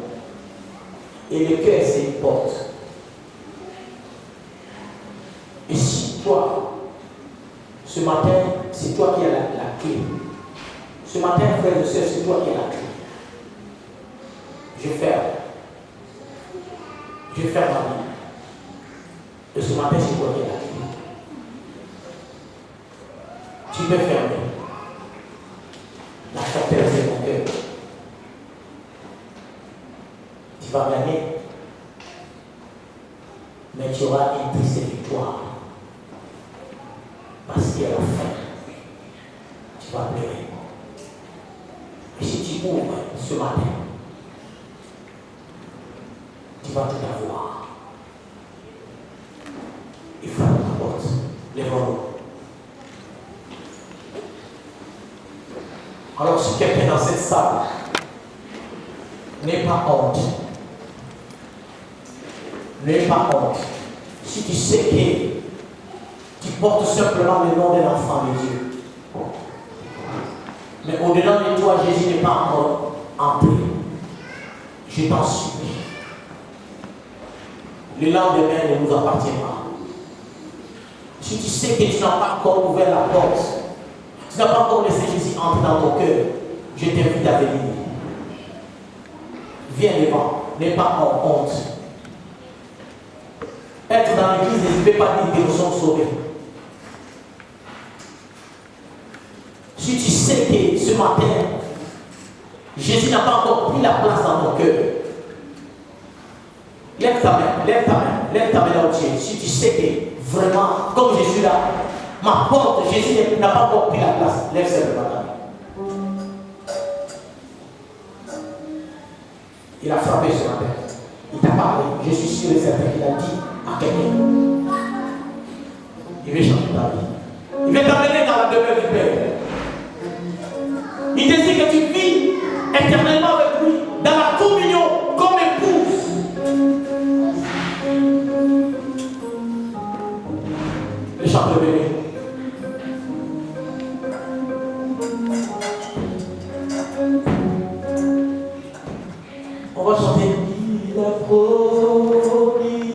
Speaker 3: Et le cœur, c'est une porte. Et si toi, ce matin, c'est toi qui as la clé. Ce matin, frère et soeur, c'est toi qui as la clé. Je ferme. Je ferme ma vie. Et ce matin, c'est toi qui as la clé. Tu peux fermer. La forteresse de ton cœur. Tu vas gagner. Mais tu auras une triste victoire. Parce qu'à la fin, tu vas pleurer. Et si tu ouvres ce matin, tu vas tout avoir. Il frappe ta porte. Lève-nous. Alors, si quelqu'un dans cette salle n'est pas honte, n'aie pas honte. Si tu sais que tu portes simplement le nom de l'enfant de Dieu, mais au-dedans de toi, Jésus n'est pas encore entré. Je t'en supplie. Le lendemain ne nous appartient pas. Si tu sais que tu n'as pas encore ouvert la porte, tu n'as pas encore laissé Jésus entrer dans ton cœur, je t'invite à venir. Viens devant, n'aie pas honte. Être dans l'église ne veut pas dire que nous sommes sauvés. Si tu sais que ce matin, Jésus n'a pas encore pris la place dans ton cœur, lève ta main là où tu es. Si tu sais que vraiment, comme je suis là, ma porte, Jésus n'a pas encore pris la place, lève simplement ta main. Il a frappé ce matin. Il t'a parlé. Je suis sûr et certain qu'il a dit à quelqu'un. Il veut changer ta vie. Il veut t'amener dans la demeure du Père. Il désire que tu vis éternellement avec lui, dans la communion comme épouse. Le chanteur béni. On va chanter.